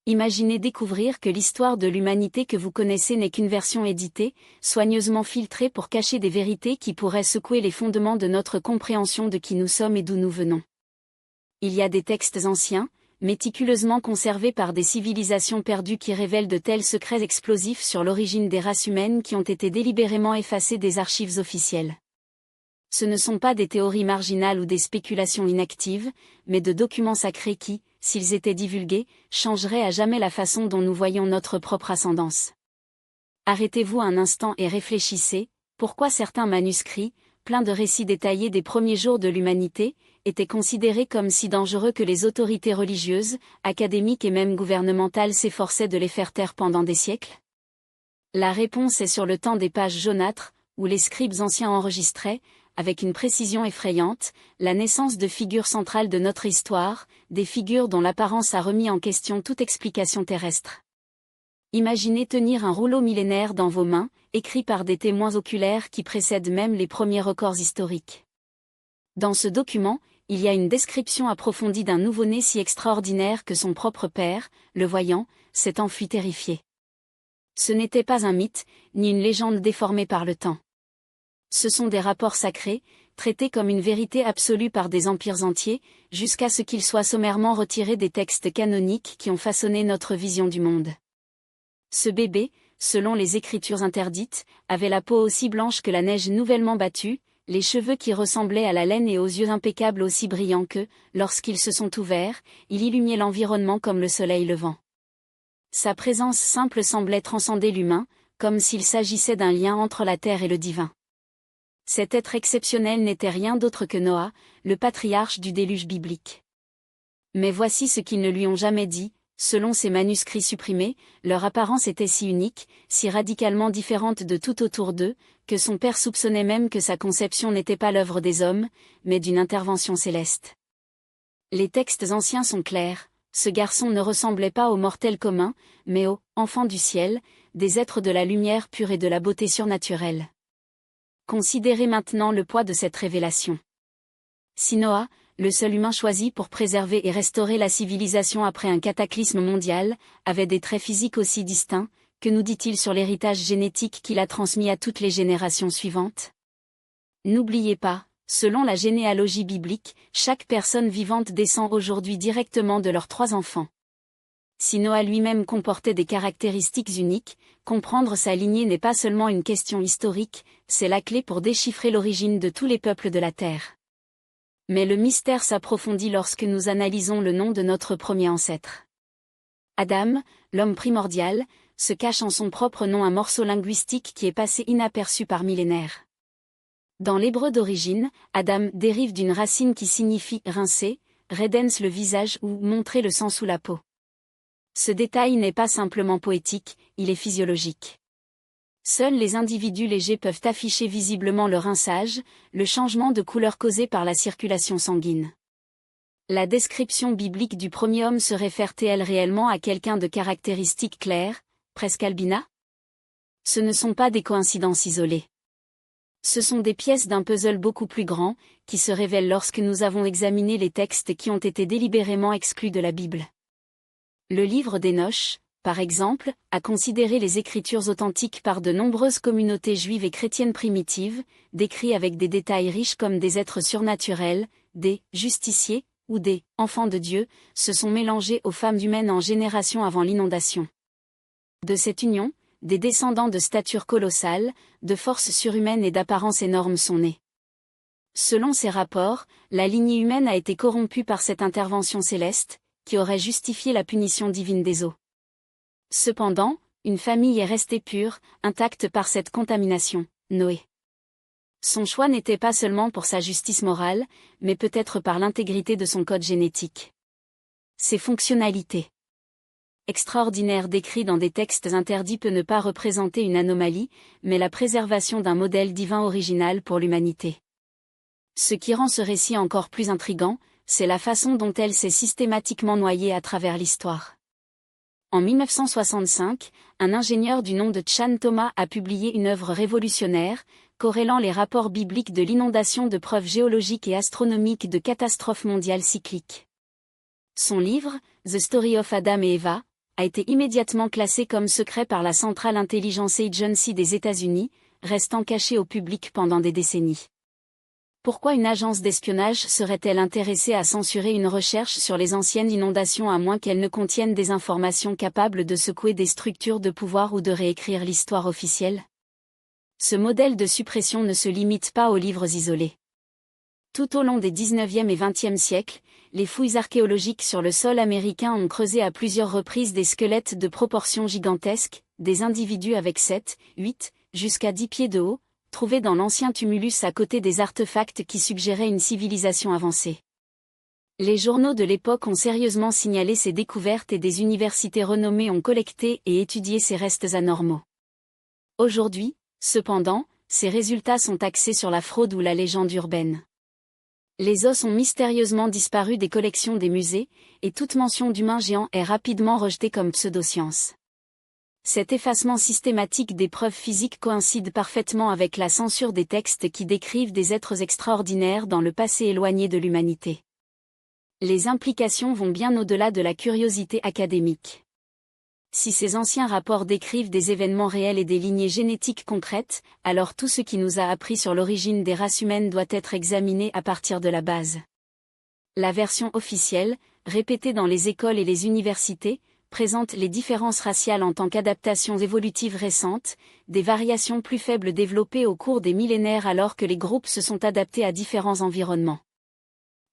Imaginez découvrir que l'histoire de l'humanité que vous connaissez n'est qu'une version éditée, soigneusement filtrée pour cacher des vérités qui pourraient secouer les fondements de notre compréhension de qui nous sommes et d'où nous venons. Il y a des textes anciens, méticuleusement conservés par des civilisations perdues qui révèlent de tels secrets explosifs sur l'origine des races humaines qui ont été délibérément effacés des archives officielles. Ce ne sont pas des théories marginales ou des spéculations inactives, mais de documents sacrés qui, s'ils étaient divulgués, changeraient à jamais la façon dont nous voyons notre propre ascendance. Arrêtez-vous un instant et réfléchissez, pourquoi certains manuscrits, pleins de récits détaillés des premiers jours de l'humanité, étaient considérés comme si dangereux que les autorités religieuses, académiques et même gouvernementales s'efforçaient de les faire taire pendant des siècles? La réponse est sur le temps des pages jaunâtres, où les scribes anciens enregistraient, avec une précision effrayante, la naissance de figures centrales de notre histoire, des figures dont l'apparence a remis en question toute explication terrestre. Imaginez tenir un rouleau millénaire dans vos mains, écrit par des témoins oculaires qui précèdent même les premiers records historiques. Dans ce document, il y a une description approfondie d'un nouveau-né si extraordinaire que son propre père, le voyant, s'est enfui terrifié. Ce n'était pas un mythe, ni une légende déformée par le temps. Ce sont des rapports sacrés, traités comme une vérité absolue par des empires entiers, jusqu'à ce qu'ils soient sommairement retirés des textes canoniques qui ont façonné notre vision du monde. Ce bébé, selon les écritures interdites, avait la peau aussi blanche que la neige nouvellement battue, les cheveux qui ressemblaient à la laine et aux yeux impeccables aussi brillants que, lorsqu'ils se sont ouverts, il illuminait l'environnement comme le soleil levant. Sa présence simple semblait transcender l'humain, comme s'il s'agissait d'un lien entre la terre et le divin. Cet être exceptionnel n'était rien d'autre que Noah, le patriarche du déluge biblique. Mais voici ce qu'ils ne lui ont jamais dit, selon ces manuscrits supprimés, leur apparence était si unique, si radicalement différente de tout autour d'eux, que son père soupçonnait même que sa conception n'était pas l'œuvre des hommes, mais d'une intervention céleste. Les textes anciens sont clairs, ce garçon ne ressemblait pas aux mortels communs, mais aux enfants du ciel, des êtres de la lumière pure et de la beauté surnaturelle. Considérez maintenant le poids de cette révélation. Si Noah, le seul humain choisi pour préserver et restaurer la civilisation après un cataclysme mondial, avait des traits physiques aussi distincts, que nous dit-il sur l'héritage génétique qu'il a transmis à toutes les générations suivantes? N'oubliez pas, selon la généalogie biblique, chaque personne vivante descend aujourd'hui directement de leurs 3 enfants. Si Noah lui-même comportait des caractéristiques uniques, comprendre sa lignée n'est pas seulement une question historique, c'est la clé pour déchiffrer l'origine de tous les peuples de la Terre. Mais le mystère s'approfondit lorsque nous analysons le nom de notre premier ancêtre. Adam, l'homme primordial, se cache en son propre nom un morceau linguistique qui est passé inaperçu par millénaires. Dans l'hébreu d'origine, Adam dérive d'une racine qui signifie « rincer », « redens le visage » ou « montrer le sang sous la peau ». Ce détail n'est pas simplement poétique, il est physiologique. Seuls les individus légers peuvent afficher visiblement le rinçage, le changement de couleur causé par la circulation sanguine. La description biblique du premier homme se réfère-t-elle réellement à quelqu'un de caractéristiques claires, presque albina? Ce ne sont pas des coïncidences isolées. Ce sont des pièces d'un puzzle beaucoup plus grand, qui se révèlent lorsque nous avons examiné les textes qui ont été délibérément exclus de la Bible. Le livre d'Hénoch, par exemple, a considéré les écritures authentiques par de nombreuses communautés juives et chrétiennes primitives, décrits avec des détails riches comme des êtres surnaturels, des justiciers, ou des enfants de Dieu, se sont mélangés aux femmes humaines en génération avant l'inondation. De cette union, des descendants de stature colossale, de force surhumaine et d'apparence énorme sont nés. Selon ces rapports, la lignée humaine a été corrompue par cette intervention céleste, qui aurait justifié la punition divine des eaux. Cependant, une famille est restée pure, intacte par cette contamination, Noé. Son choix n'était pas seulement pour sa justice morale, mais peut-être par l'intégrité de son code génétique. Ses fonctionnalités extraordinaires décrites dans des textes interdits peut ne pas représenter une anomalie, mais la préservation d'un modèle divin original pour l'humanité. Ce qui rend ce récit encore plus intrigant, c'est la façon dont elle s'est systématiquement noyée à travers l'histoire. En 1965, un ingénieur du nom de Chan Thomas a publié une œuvre révolutionnaire, corrélant les rapports bibliques de l'inondation de preuves géologiques et astronomiques de catastrophes mondiales cycliques. Son livre, The Story of Adam et Eva, a été immédiatement classé comme secret par la Central Intelligence Agency des États-Unis, restant caché au public pendant des décennies. Pourquoi une agence d'espionnage serait-elle intéressée à censurer une recherche sur les anciennes inondations à moins qu'elle ne contienne des informations capables de secouer des structures de pouvoir ou de réécrire l'histoire officielle? Ce modèle de suppression ne se limite pas aux livres isolés. Tout au long des 19e et 20e siècles, les fouilles archéologiques sur le sol américain ont creusé à plusieurs reprises des squelettes de proportions gigantesques, des individus avec 7, 8, jusqu'à 10 pieds de haut, trouvés dans l'ancien tumulus à côté des artefacts qui suggéraient une civilisation avancée. Les journaux de l'époque ont sérieusement signalé ces découvertes et des universités renommées ont collecté et étudié ces restes anormaux. Aujourd'hui, cependant, ces résultats sont axés sur la fraude ou la légende urbaine. Les os ont mystérieusement disparu des collections des musées, et toute mention d'humains géants est rapidement rejetée comme pseudoscience. Cet effacement systématique des preuves physiques coïncide parfaitement avec la censure des textes qui décrivent des êtres extraordinaires dans le passé éloigné de l'humanité. Les implications vont bien au-delà de la curiosité académique. Si ces anciens rapports décrivent des événements réels et des lignées génétiques concrètes, alors tout ce qui nous a appris sur l'origine des races humaines doit être examiné à partir de la base. La version officielle, répétée dans les écoles et les universités, présente les différences raciales en tant qu'adaptations évolutives récentes, des variations plus faibles développées au cours des millénaires alors que les groupes se sont adaptés à différents environnements.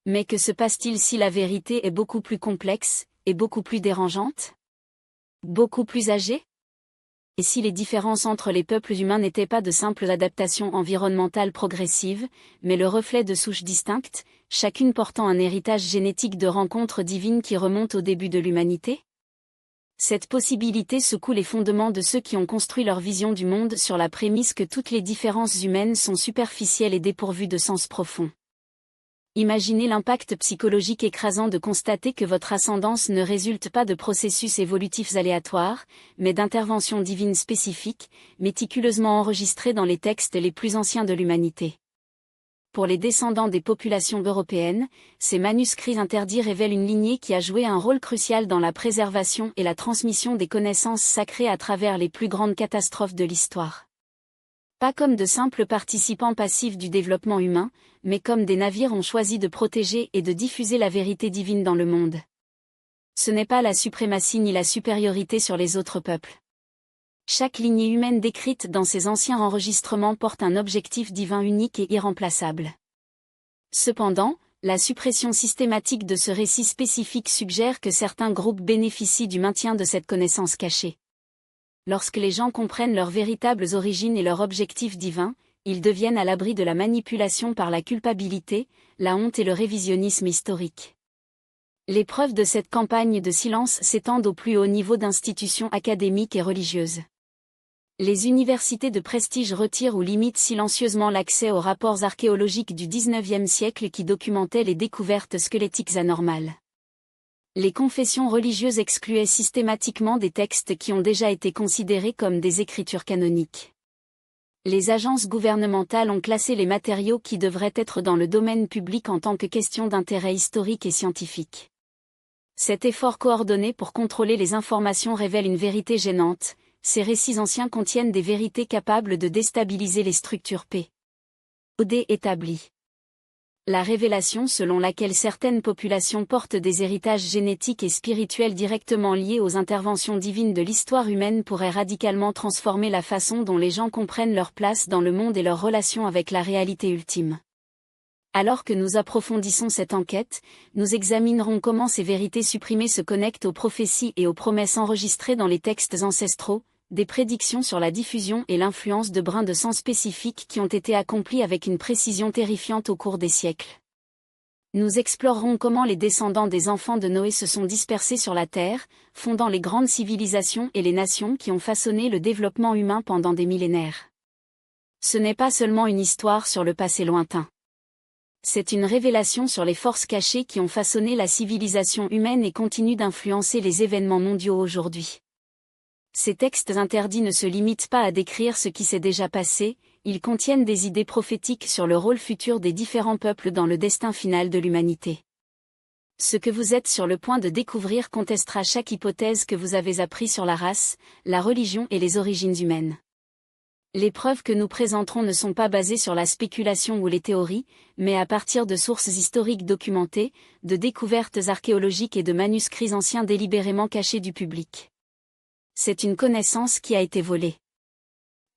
Mais que se passe-t-il si la vérité est beaucoup plus complexe, et beaucoup plus dérangeante? Beaucoup plus âgée? Et si les différences entre les peuples humains n'étaient pas de simples adaptations environnementales progressives, mais le reflet de souches distinctes, chacune portant un héritage génétique de rencontres divines qui remontent au début de l'humanité? Cette possibilité secoue les fondements de ceux qui ont construit leur vision du monde sur la prémisse que toutes les différences humaines sont superficielles et dépourvues de sens profond. Imaginez l'impact psychologique écrasant de constater que votre ascendance ne résulte pas de processus évolutifs aléatoires, mais d'interventions divines spécifiques, méticuleusement enregistrées dans les textes les plus anciens de l'humanité. Pour les descendants des populations européennes, ces manuscrits interdits révèlent une lignée qui a joué un rôle crucial dans la préservation et la transmission des connaissances sacrées à travers les plus grandes catastrophes de l'histoire. Pas comme de simples participants passifs du développement humain, mais comme des navires ont choisi de protéger et de diffuser la vérité divine dans le monde. Ce n'est pas la suprématie ni la supériorité sur les autres peuples. Chaque lignée humaine décrite dans ces anciens enregistrements porte un objectif divin unique et irremplaçable. Cependant, la suppression systématique de ce récit spécifique suggère que certains groupes bénéficient du maintien de cette connaissance cachée. Lorsque les gens comprennent leurs véritables origines et leur objectif divin, ils deviennent à l'abri de la manipulation par la culpabilité, la honte et le révisionnisme historique. Les preuves de cette campagne de silence s'étendent au plus haut niveau d'institutions académiques et religieuses. Les universités de prestige retirent ou limitent silencieusement l'accès aux rapports archéologiques du XIXe siècle qui documentaient les découvertes squelettiques anormales. Les confessions religieuses excluaient systématiquement des textes qui ont déjà été considérés comme des écritures canoniques. Les agences gouvernementales ont classé les matériaux qui devraient être dans le domaine public en tant que question d'intérêt historique et scientifique. Cet effort coordonné pour contrôler les informations révèle une vérité gênante. Ces récits anciens contiennent des vérités capables de déstabiliser les structures P.O.D. établies. La révélation selon laquelle certaines populations portent des héritages génétiques et spirituels directement liés aux interventions divines de l'histoire humaine pourrait radicalement transformer la façon dont les gens comprennent leur place dans le monde et leur relation avec la réalité ultime. Alors que nous approfondissons cette enquête, nous examinerons comment ces vérités supprimées se connectent aux prophéties et aux promesses enregistrées dans les textes ancestraux, des prédictions sur la diffusion et l'influence de brins de sang spécifiques qui ont été accomplies avec une précision terrifiante au cours des siècles. Nous explorerons comment les descendants des enfants de Noé se sont dispersés sur la Terre, fondant les grandes civilisations et les nations qui ont façonné le développement humain pendant des millénaires. Ce n'est pas seulement une histoire sur le passé lointain. C'est une révélation sur les forces cachées qui ont façonné la civilisation humaine et continuent d'influencer les événements mondiaux aujourd'hui. Ces textes interdits ne se limitent pas à décrire ce qui s'est déjà passé, ils contiennent des idées prophétiques sur le rôle futur des différents peuples dans le destin final de l'humanité. Ce que vous êtes sur le point de découvrir contestera chaque hypothèse que vous avez apprise sur la race, la religion et les origines humaines. Les preuves que nous présenterons ne sont pas basées sur la spéculation ou les théories, mais à partir de sources historiques documentées, de découvertes archéologiques et de manuscrits anciens délibérément cachés du public. C'est une connaissance qui a été volée.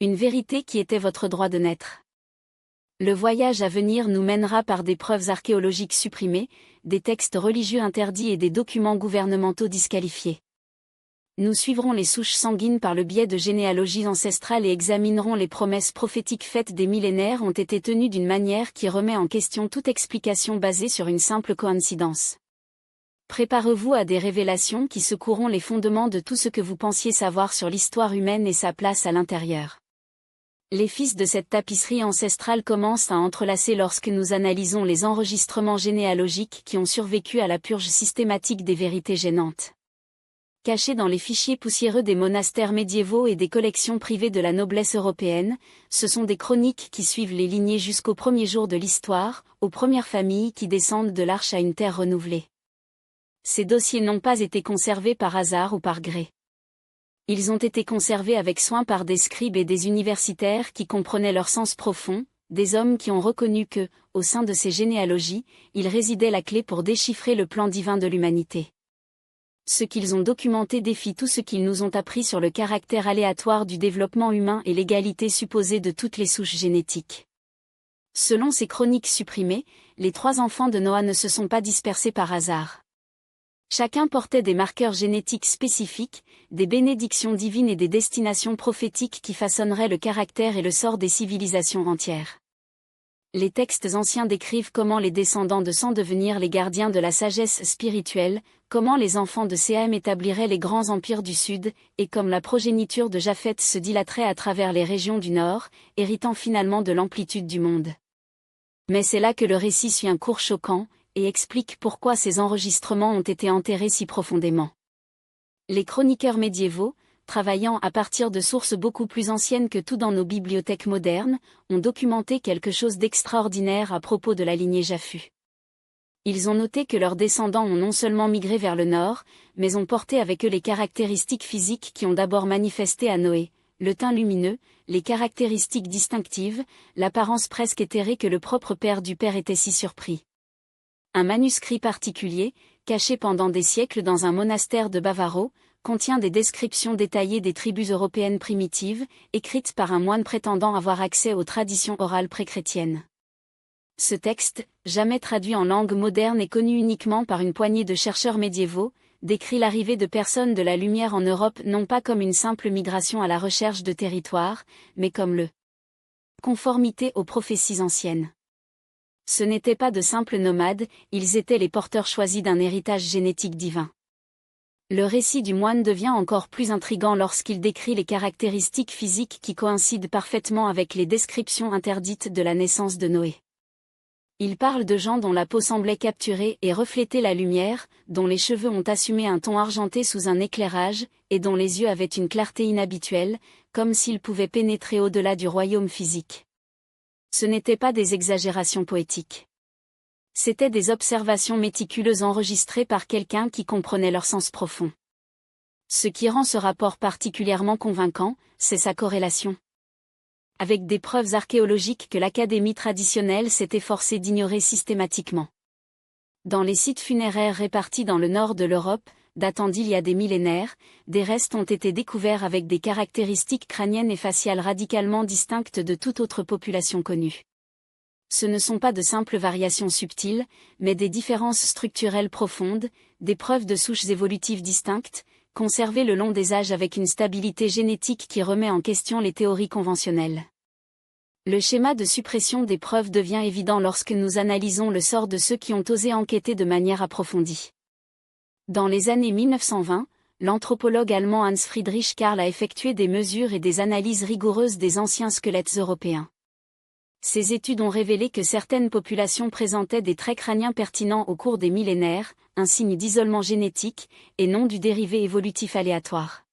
Une vérité qui était votre droit de naître. Le voyage à venir nous mènera par des preuves archéologiques supprimées, des textes religieux interdits et des documents gouvernementaux disqualifiés. Nous suivrons les souches sanguines par le biais de généalogies ancestrales et examinerons les promesses prophétiques faites des millénaires ont été tenues d'une manière qui remet en question toute explication basée sur une simple coïncidence. Préparez-vous à des révélations qui secoueront les fondements de tout ce que vous pensiez savoir sur l'histoire humaine et sa place à l'intérieur. Les fils de cette tapisserie ancestrale commencent à entrelacer lorsque nous analysons les enregistrements généalogiques qui ont survécu à la purge systématique des vérités gênantes. Cachés dans les fichiers poussiéreux des monastères médiévaux et des collections privées de la noblesse européenne, ce sont des chroniques qui suivent les lignées jusqu'aux premiers jours de l'histoire, aux premières familles qui descendent de l'Arche à une terre renouvelée. Ces dossiers n'ont pas été conservés par hasard ou par gré. Ils ont été conservés avec soin par des scribes et des universitaires qui comprenaient leur sens profond, des hommes qui ont reconnu que, au sein de ces généalogies, il résidait la clé pour déchiffrer le plan divin de l'humanité. Ce qu'ils ont documenté défie tout ce qu'ils nous ont appris sur le caractère aléatoire du développement humain et l'égalité supposée de toutes les souches génétiques. Selon ces chroniques supprimées, les 3 enfants de Noah ne se sont pas dispersés par hasard. Chacun portait des marqueurs génétiques spécifiques, des bénédictions divines et des destinations prophétiques qui façonneraient le caractère et le sort des civilisations entières. Les textes anciens décrivent comment les descendants de sang devenir les gardiens de la sagesse spirituelle, comment les enfants de Séhem établiraient les grands empires du Sud, et comme la progéniture de Japheth se dilaterait à travers les régions du Nord, héritant finalement de l'amplitude du monde. Mais c'est là que le récit suit un cours choquant, et explique pourquoi ces enregistrements ont été enterrés si profondément. Les chroniqueurs médiévaux, travaillant à partir de sources beaucoup plus anciennes que tout dans nos bibliothèques modernes, ont documenté quelque chose d'extraordinaire à propos de la lignée Japhu. Ils ont noté que leurs descendants ont non seulement migré vers le nord, mais ont porté avec eux les caractéristiques physiques qui ont d'abord manifesté à Noé, le teint lumineux, les caractéristiques distinctives, l'apparence presque éthérée que le propre père du père était si surpris. Un manuscrit particulier, caché pendant des siècles dans un monastère de Bavaro, contient des descriptions détaillées des tribus européennes primitives, écrites par un moine prétendant avoir accès aux traditions orales pré-chrétiennes. Ce texte, jamais traduit en langue moderne et connu uniquement par une poignée de chercheurs médiévaux, décrit l'arrivée de personnes de la lumière en Europe non pas comme une simple migration à la recherche de territoire, mais comme le conformité aux prophéties anciennes. Ce n'étaient pas de simples nomades, ils étaient les porteurs choisis d'un héritage génétique divin. Le récit du moine devient encore plus intrigant lorsqu'il décrit les caractéristiques physiques qui coïncident parfaitement avec les descriptions interdites de la naissance de Noé. Il parle de gens dont la peau semblait capturer et refléter la lumière, dont les cheveux ont assumé un ton argenté sous un éclairage, et dont les yeux avaient une clarté inhabituelle, comme s'ils pouvaient pénétrer au-delà du royaume physique. Ce n'étaient pas des exagérations poétiques. C'étaient des observations méticuleuses enregistrées par quelqu'un qui comprenait leur sens profond. Ce qui rend ce rapport particulièrement convaincant, c'est sa corrélation avec des preuves archéologiques que l'Académie traditionnelle s'est efforcée d'ignorer systématiquement. Dans les sites funéraires répartis dans le nord de l'Europe, datant d'il y a des millénaires, des restes ont été découverts avec des caractéristiques crâniennes et faciales radicalement distinctes de toute autre population connue. Ce ne sont pas de simples variations subtiles, mais des différences structurelles profondes, des preuves de souches évolutives distinctes, conservées le long des âges avec une stabilité génétique qui remet en question les théories conventionnelles. Le schéma de suppression des preuves devient évident lorsque nous analysons le sort de ceux qui ont osé enquêter de manière approfondie. Dans les années 1920, l'anthropologue allemand Hans Friedrich Karl a effectué des mesures et des analyses rigoureuses des anciens squelettes européens. Ces études ont révélé que certaines populations présentaient des traits crâniens pertinents au cours des millénaires, un signe d'isolement génétique, et non du dérivé évolutif aléatoire.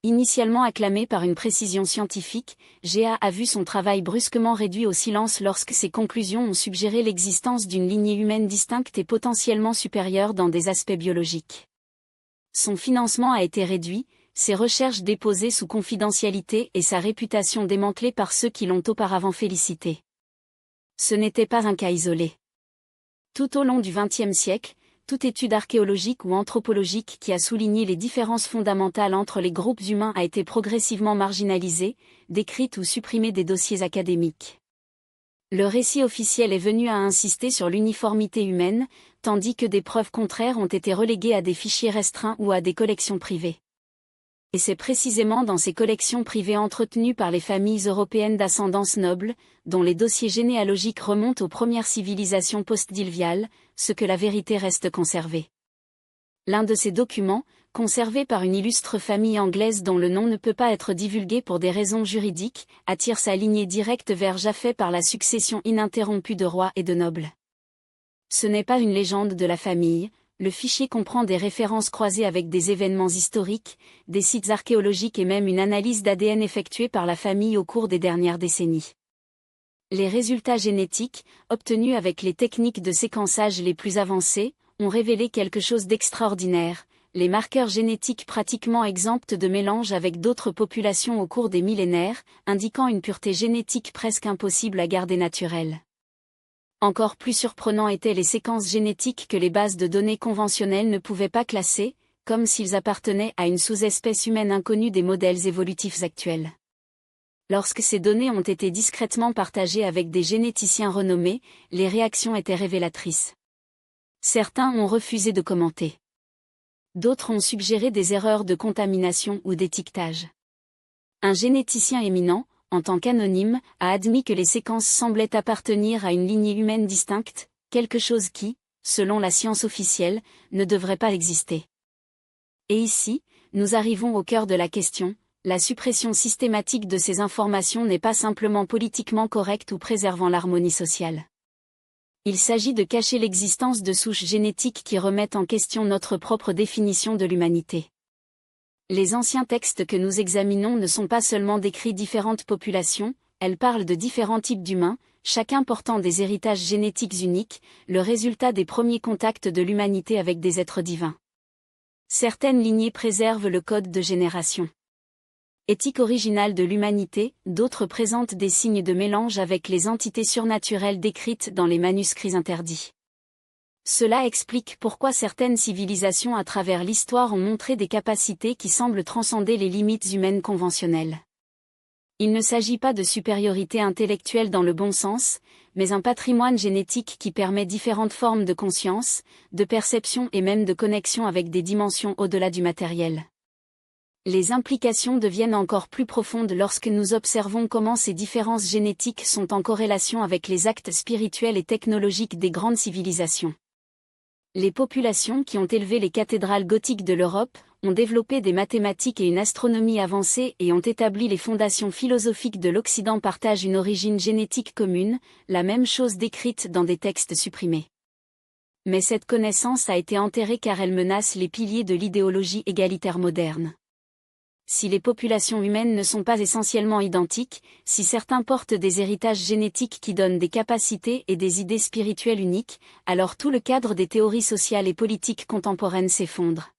Initialement acclamé par une précision scientifique, Géa a vu son travail brusquement réduit au silence lorsque ses conclusions ont suggéré l'existence d'une lignée humaine distincte et potentiellement supérieure dans des aspects biologiques. Son financement a été réduit, ses recherches déposées sous confidentialité et sa réputation démantelée par ceux qui l'ont auparavant félicité. Ce n'était pas un cas isolé. Tout au long du XXe siècle, toute étude archéologique ou anthropologique qui a souligné les différences fondamentales entre les groupes humains a été progressivement marginalisée, décrite ou supprimée des dossiers académiques. Le récit officiel est venu à insister sur l'uniformité humaine, tandis que des preuves contraires ont été reléguées à des fichiers restreints ou à des collections privées. Et c'est précisément dans ces collections privées entretenues par les familles européennes d'ascendance noble, dont les dossiers généalogiques remontent aux premières civilisations post-diluviales, que la vérité reste conservée. L'un de ces documents, conservé par une illustre famille anglaise dont le nom ne peut pas être divulgué pour des raisons juridiques, attire sa lignée directe vers Japhet par la succession ininterrompue de rois et de nobles. Ce n'est pas une légende de la famille. Le fichier comprend des références croisées avec des événements historiques, des sites archéologiques et même une analyse d'ADN effectuée par la famille au cours des dernières décennies. Les résultats génétiques, obtenus avec les techniques de séquençage les plus avancées, ont révélé quelque chose d'extraordinaire, les marqueurs génétiques pratiquement exempts de mélange avec d'autres populations au cours des millénaires, indiquant une pureté génétique presque impossible à garder naturelle. Encore plus surprenant étaient les séquences génétiques que les bases de données conventionnelles ne pouvaient pas classer, comme s'ils appartenaient à une sous-espèce humaine inconnue des modèles évolutifs actuels. Lorsque ces données ont été discrètement partagées avec des généticiens renommés, les réactions étaient révélatrices. Certains ont refusé de commenter. D'autres ont suggéré des erreurs de contamination ou d'étiquetage. Un généticien éminent, en tant qu'anonyme, a admis que les séquences semblaient appartenir à une lignée humaine distincte, quelque chose qui, selon la science officielle, ne devrait pas exister. Et ici, nous arrivons au cœur de la question, la suppression systématique de ces informations n'est pas simplement politiquement correcte ou préservant l'harmonie sociale. Il s'agit de cacher l'existence de souches génétiques qui remettent en question notre propre définition de l'humanité. Les anciens textes que nous examinons ne sont pas seulement décrits différentes populations, elles parlent de différents types d'humains, chacun portant des héritages génétiques uniques, le résultat des premiers contacts de l'humanité avec des êtres divins. Certaines lignées préservent le code de génération éthique originale de l'humanité, d'autres présentent des signes de mélange avec les entités surnaturelles décrites dans les manuscrits interdits. Cela explique pourquoi certaines civilisations à travers l'histoire ont montré des capacités qui semblent transcender les limites humaines conventionnelles. Il ne s'agit pas de supériorité intellectuelle dans le bon sens, mais un patrimoine génétique qui permet différentes formes de conscience, de perception et même de connexion avec des dimensions au-delà du matériel. Les implications deviennent encore plus profondes lorsque nous observons comment ces différences génétiques sont en corrélation avec les actes spirituels et technologiques des grandes civilisations. Les populations qui ont élevé les cathédrales gothiques de l'Europe, ont développé des mathématiques et une astronomie avancée et ont établi les fondations philosophiques de l'Occident partagent une origine génétique commune, la même chose décrite dans des textes supprimés. Mais cette connaissance a été enterrée car elle menace les piliers de l'idéologie égalitaire moderne. Si les populations humaines ne sont pas essentiellement identiques, si certains portent des héritages génétiques qui donnent des capacités et des idées spirituelles uniques, alors tout le cadre des théories sociales et politiques contemporaines s'effondre.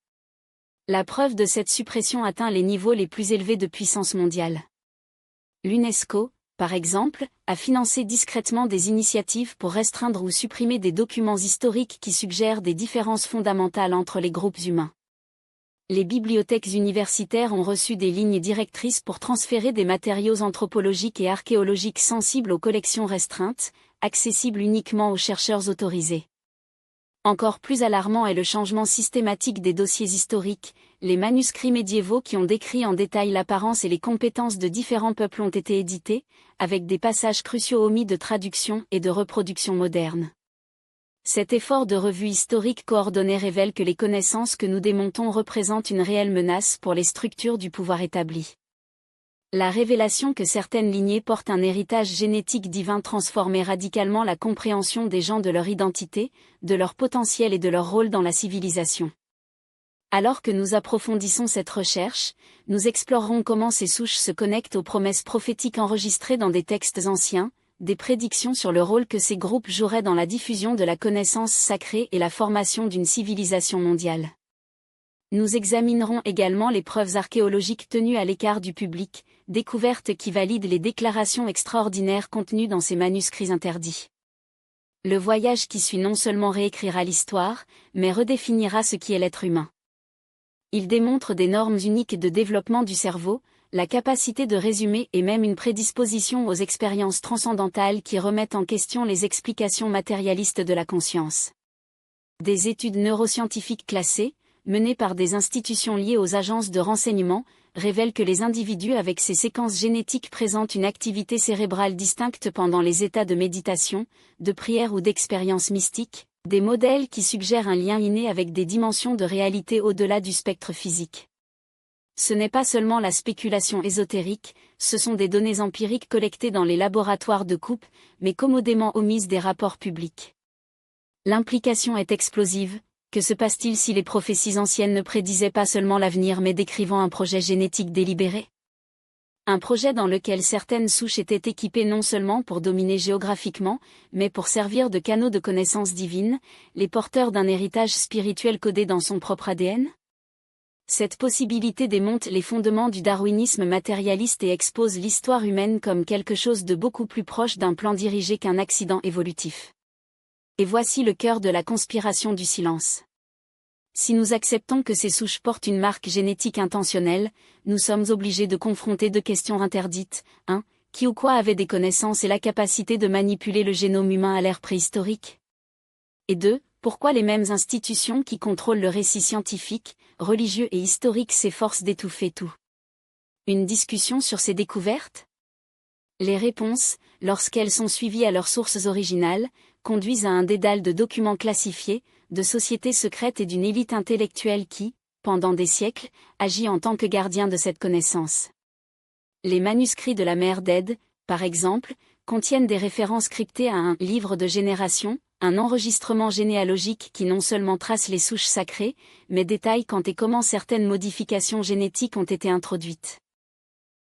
La preuve de cette suppression atteint les niveaux les plus élevés de puissance mondiale. L'UNESCO, par exemple, a financé discrètement des initiatives pour restreindre ou supprimer des documents historiques qui suggèrent des différences fondamentales entre les groupes humains. Les bibliothèques universitaires ont reçu des lignes directrices pour transférer des matériaux anthropologiques et archéologiques sensibles aux collections restreintes, accessibles uniquement aux chercheurs autorisés. Encore plus alarmant est le changement systématique des dossiers historiques. Les manuscrits médiévaux qui ont décrit en détail l'apparence et les compétences de différents peuples ont été édités, avec des passages cruciaux omis de traduction et de reproduction moderne. Cet effort de revue historique coordonné révèle que les connaissances que nous démontons représentent une réelle menace pour les structures du pouvoir établies. La révélation que certaines lignées portent un héritage génétique divin transformait radicalement la compréhension des gens de leur identité, de leur potentiel et de leur rôle dans la civilisation. Alors que nous approfondissons cette recherche, nous explorerons comment ces souches se connectent aux promesses prophétiques enregistrées dans des textes anciens, des prédictions sur le rôle que ces groupes joueraient dans la diffusion de la connaissance sacrée et la formation d'une civilisation mondiale. Nous examinerons également les preuves archéologiques tenues à l'écart du public, découvertes qui valident les déclarations extraordinaires contenues dans ces manuscrits interdits. Le voyage qui suit non seulement réécrira l'histoire, mais redéfinira ce qui est l'être humain. Il démontre des normes uniques de développement du cerveau, la capacité de résumer et même une prédisposition aux expériences transcendantales qui remettent en question les explications matérialistes de la conscience. Des études neuroscientifiques classées, menées par des institutions liées aux agences de renseignement, révèlent que les individus avec ces séquences génétiques présentent une activité cérébrale distincte pendant les états de méditation, de prière ou d'expérience mystique, des modèles qui suggèrent un lien inné avec des dimensions de réalité au-delà du spectre physique. Ce n'est pas seulement la spéculation ésotérique, ce sont des données empiriques collectées dans les laboratoires de Coop, mais commodément omises des rapports publics. L'implication est explosive. Que se passe-t-il si les prophéties anciennes ne prédisaient pas seulement l'avenir mais décrivant un projet génétique délibéré? Un projet dans lequel certaines souches étaient équipées non seulement pour dominer géographiquement, mais pour servir de canaux de connaissances divines, les porteurs d'un héritage spirituel codé dans son propre ADN? Cette possibilité démonte les fondements du darwinisme matérialiste et expose l'histoire humaine comme quelque chose de beaucoup plus proche d'un plan dirigé qu'un accident évolutif. Et voici le cœur de la conspiration du silence. Si nous acceptons que ces souches portent une marque génétique intentionnelle, nous sommes obligés de confronter deux questions interdites. 1. Qui ou quoi avait des connaissances et la capacité de manipuler le génome humain à l'ère préhistorique? Et 2. Pourquoi les mêmes institutions qui contrôlent le récit scientifique, religieux et historique s'efforcent d'étouffer tout? Une discussion sur ces découvertes? Les réponses, lorsqu'elles sont suivies à leurs sources originales, conduisent à un dédale de documents classifiés, de sociétés secrètes et d'une élite intellectuelle qui, pendant des siècles, agit en tant que gardien de cette connaissance. Les manuscrits de la mère d'Ed, par exemple, contiennent des références cryptées à un « livre de génération », un enregistrement généalogique qui non seulement trace les souches sacrées, mais détaille quand et comment certaines modifications génétiques ont été introduites.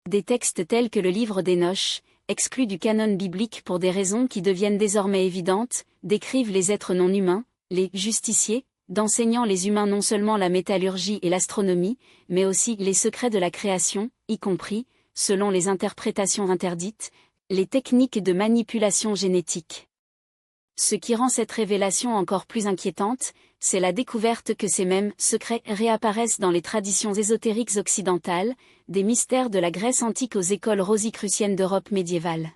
Des textes tels que le livre d'Enoch, exclus du canon biblique pour des raisons qui deviennent désormais évidentes, décrivent les êtres non humains, les « justiciers », d'enseignant les humains non seulement la métallurgie et l'astronomie, mais aussi les secrets de la création, y compris, selon les interprétations interdites, les techniques de manipulation génétique. Ce qui rend cette révélation encore plus inquiétante, c'est la découverte que ces mêmes secrets réapparaissent dans les traditions ésotériques occidentales, des mystères de la Grèce antique aux écoles rosicruciennes d'Europe médiévale.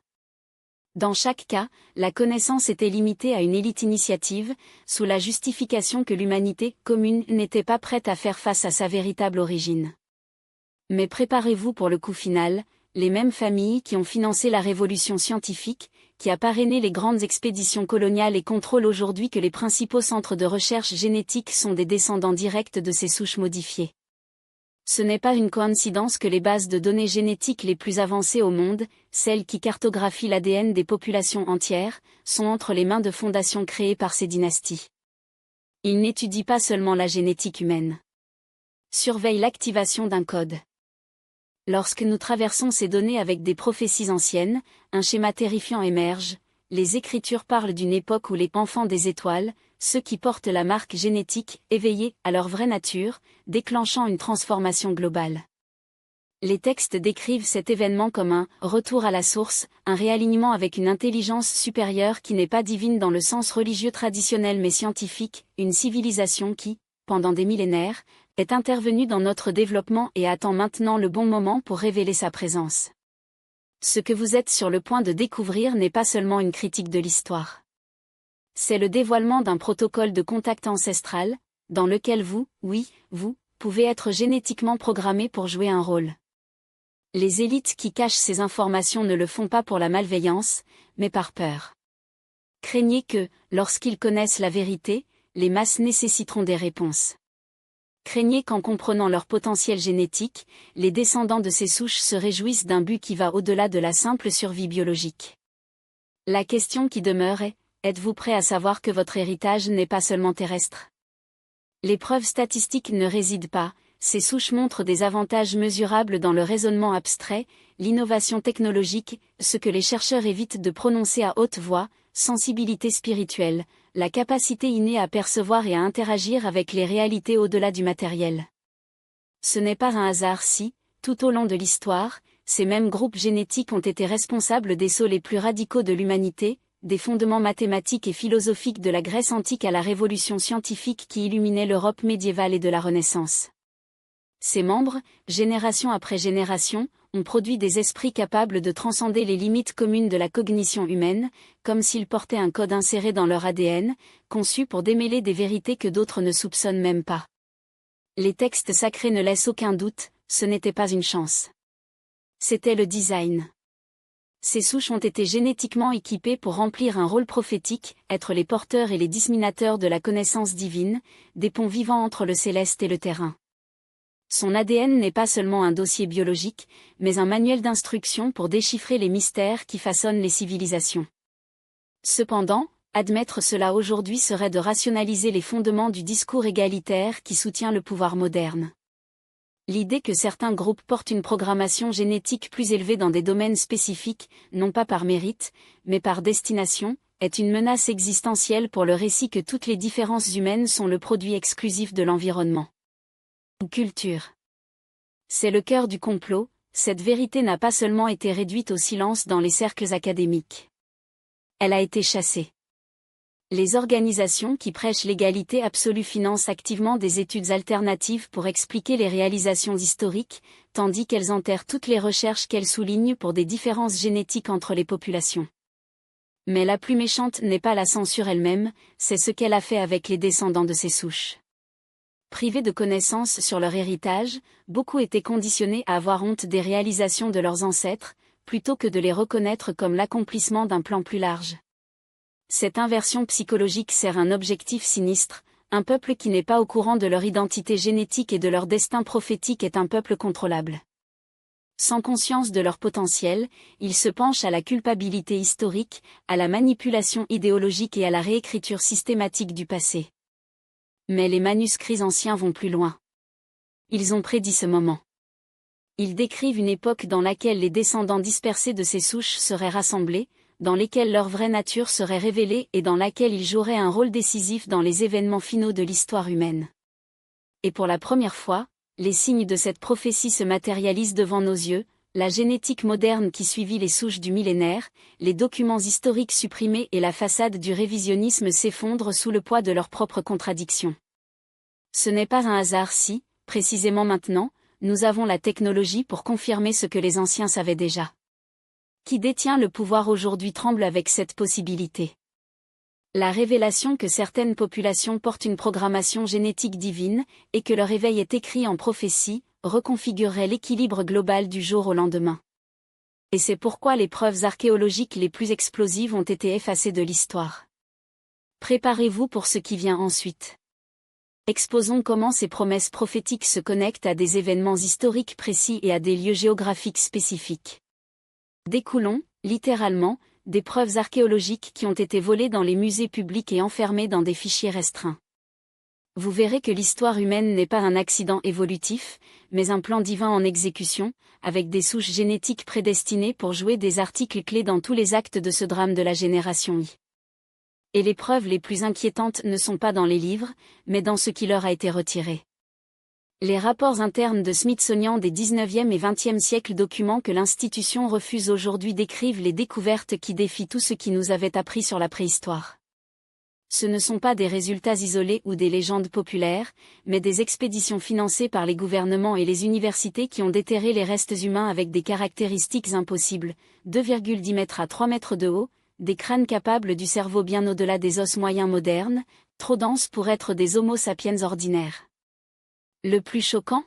Dans chaque cas, la connaissance était limitée à une élite initiative, sous la justification que l'humanité commune n'était pas prête à faire face à sa véritable origine. Mais préparez-vous pour le coup final, les mêmes familles qui ont financé la révolution scientifique, qui a parrainé les grandes expéditions coloniales et contrôlent aujourd'hui que les principaux centres de recherche génétique sont des descendants directs de ces souches modifiées. Ce n'est pas une coïncidence que les bases de données génétiques les plus avancées au monde, celles qui cartographient l'ADN des populations entières, sont entre les mains de fondations créées par ces dynasties. Ils n'étudient pas seulement la génétique humaine. Surveillent l'activation d'un code. Lorsque nous traversons ces données avec des prophéties anciennes, un schéma terrifiant émerge. Les Écritures parlent d'une époque où les enfants des étoiles, ceux qui portent la marque génétique, éveillés à leur vraie nature, déclenchant une transformation globale. Les textes décrivent cet événement comme un « retour à la source », un réalignement avec une intelligence supérieure qui n'est pas divine dans le sens religieux traditionnel mais scientifique, une civilisation qui, pendant des millénaires, est intervenue dans notre développement et attend maintenant le bon moment pour révéler sa présence. Ce que vous êtes sur le point de découvrir n'est pas seulement une critique de l'histoire. C'est le dévoilement d'un protocole de contact ancestral, dans lequel vous, oui, vous, pouvez être génétiquement programmé pour jouer un rôle. Les élites qui cachent ces informations ne le font pas pour la malveillance, mais par peur. Craignez que, lorsqu'ils connaissent la vérité, les masses nécessiteront des réponses. Craignez qu'en comprenant leur potentiel génétique, les descendants de ces souches se réjouissent d'un but qui va au-delà de la simple survie biologique. La question qui demeure est, êtes-vous prêt à savoir que votre héritage n'est pas seulement terrestre? Les preuves statistiques ne résident pas, ces souches montrent des avantages mesurables dans le raisonnement abstrait, l'innovation technologique, ce que les chercheurs évitent de prononcer à haute voix, sensibilité spirituelle, la capacité innée à percevoir et à interagir avec les réalités au-delà du matériel. Ce n'est pas un hasard si, tout au long de l'histoire, ces mêmes groupes génétiques ont été responsables des sauts les plus radicaux de l'humanité, des fondements mathématiques et philosophiques de la Grèce antique à la révolution scientifique qui illuminait l'Europe médiévale et de la Renaissance. Ces membres, génération après génération, ont produit des esprits capables de transcender les limites communes de la cognition humaine, comme s'ils portaient un code inséré dans leur ADN, conçu pour démêler des vérités que d'autres ne soupçonnent même pas. Les textes sacrés ne laissent aucun doute, ce n'était pas une chance. C'était le design. Ces souches ont été génétiquement équipées pour remplir un rôle prophétique, être les porteurs et les disséminateurs de la connaissance divine, des ponts vivants entre le céleste et le terrain. Son ADN n'est pas seulement un dossier biologique, mais un manuel d'instruction pour déchiffrer les mystères qui façonnent les civilisations. Cependant, admettre cela aujourd'hui serait de rationaliser les fondements du discours égalitaire qui soutient le pouvoir moderne. L'idée que certains groupes portent une programmation génétique plus élevée dans des domaines spécifiques, non pas par mérite, mais par destination, est une menace existentielle pour le récit que toutes les différences humaines sont le produit exclusif de l'environnement. Culture. C'est le cœur du complot, cette vérité n'a pas seulement été réduite au silence dans les cercles académiques. Elle a été chassée. Les organisations qui prêchent l'égalité absolue financent activement des études alternatives pour expliquer les réalisations historiques, tandis qu'elles enterrent toutes les recherches qu'elles soulignent pour des différences génétiques entre les populations. Mais la plus méchante n'est pas la censure elle-même, c'est ce qu'elle a fait avec les descendants de ces souches. Privés de connaissances sur leur héritage, beaucoup étaient conditionnés à avoir honte des réalisations de leurs ancêtres, plutôt que de les reconnaître comme l'accomplissement d'un plan plus large. Cette inversion psychologique sert un objectif sinistre, un peuple qui n'est pas au courant de leur identité génétique et de leur destin prophétique est un peuple contrôlable. Sans conscience de leur potentiel, ils se penchent à la culpabilité historique, à la manipulation idéologique et à la réécriture systématique du passé. Mais les manuscrits anciens vont plus loin. Ils ont prédit ce moment. Ils décrivent une époque dans laquelle les descendants dispersés de ces souches seraient rassemblés, dans lesquelles leur vraie nature serait révélée et dans laquelle ils joueraient un rôle décisif dans les événements finaux de l'histoire humaine. Et pour la première fois, les signes de cette prophétie se matérialisent devant nos yeux, la génétique moderne qui suivit les souches du millénaire, les documents historiques supprimés et la façade du révisionnisme s'effondrent sous le poids de leurs propres contradictions. Ce n'est pas un hasard si, précisément maintenant, nous avons la technologie pour confirmer ce que les anciens savaient déjà. Qui détient le pouvoir aujourd'hui tremble avec cette possibilité. La révélation que certaines populations portent une programmation génétique divine, et que leur éveil est écrit en prophétie, reconfigurerait l'équilibre global du jour au lendemain. Et c'est pourquoi les preuves archéologiques les plus explosives ont été effacées de l'histoire. Préparez-vous pour ce qui vient ensuite. Exposons comment ces promesses prophétiques se connectent à des événements historiques précis et à des lieux géographiques spécifiques. Découlons, littéralement, des preuves archéologiques qui ont été volées dans les musées publics et enfermées dans des fichiers restreints. Vous verrez que l'histoire humaine n'est pas un accident évolutif, mais un plan divin en exécution, avec des souches génétiques prédestinées pour jouer des articles clés dans tous les actes de ce drame de la génération Y. Et les preuves les plus inquiétantes ne sont pas dans les livres, mais dans ce qui leur a été retiré. Les rapports internes de Smithsonian des 19e et 20e siècles documentent que l'institution refuse aujourd'hui décrivent les découvertes qui défient tout ce qui nous avait appris sur la préhistoire. Ce ne sont pas des résultats isolés ou des légendes populaires, mais des expéditions financées par les gouvernements et les universités qui ont déterré les restes humains avec des caractéristiques impossibles, 2,10 mètres à 3 mètres de haut, des crânes capables du cerveau bien au-delà des os moyens modernes, trop denses pour être des Homo sapiens ordinaires. Le plus choquant ?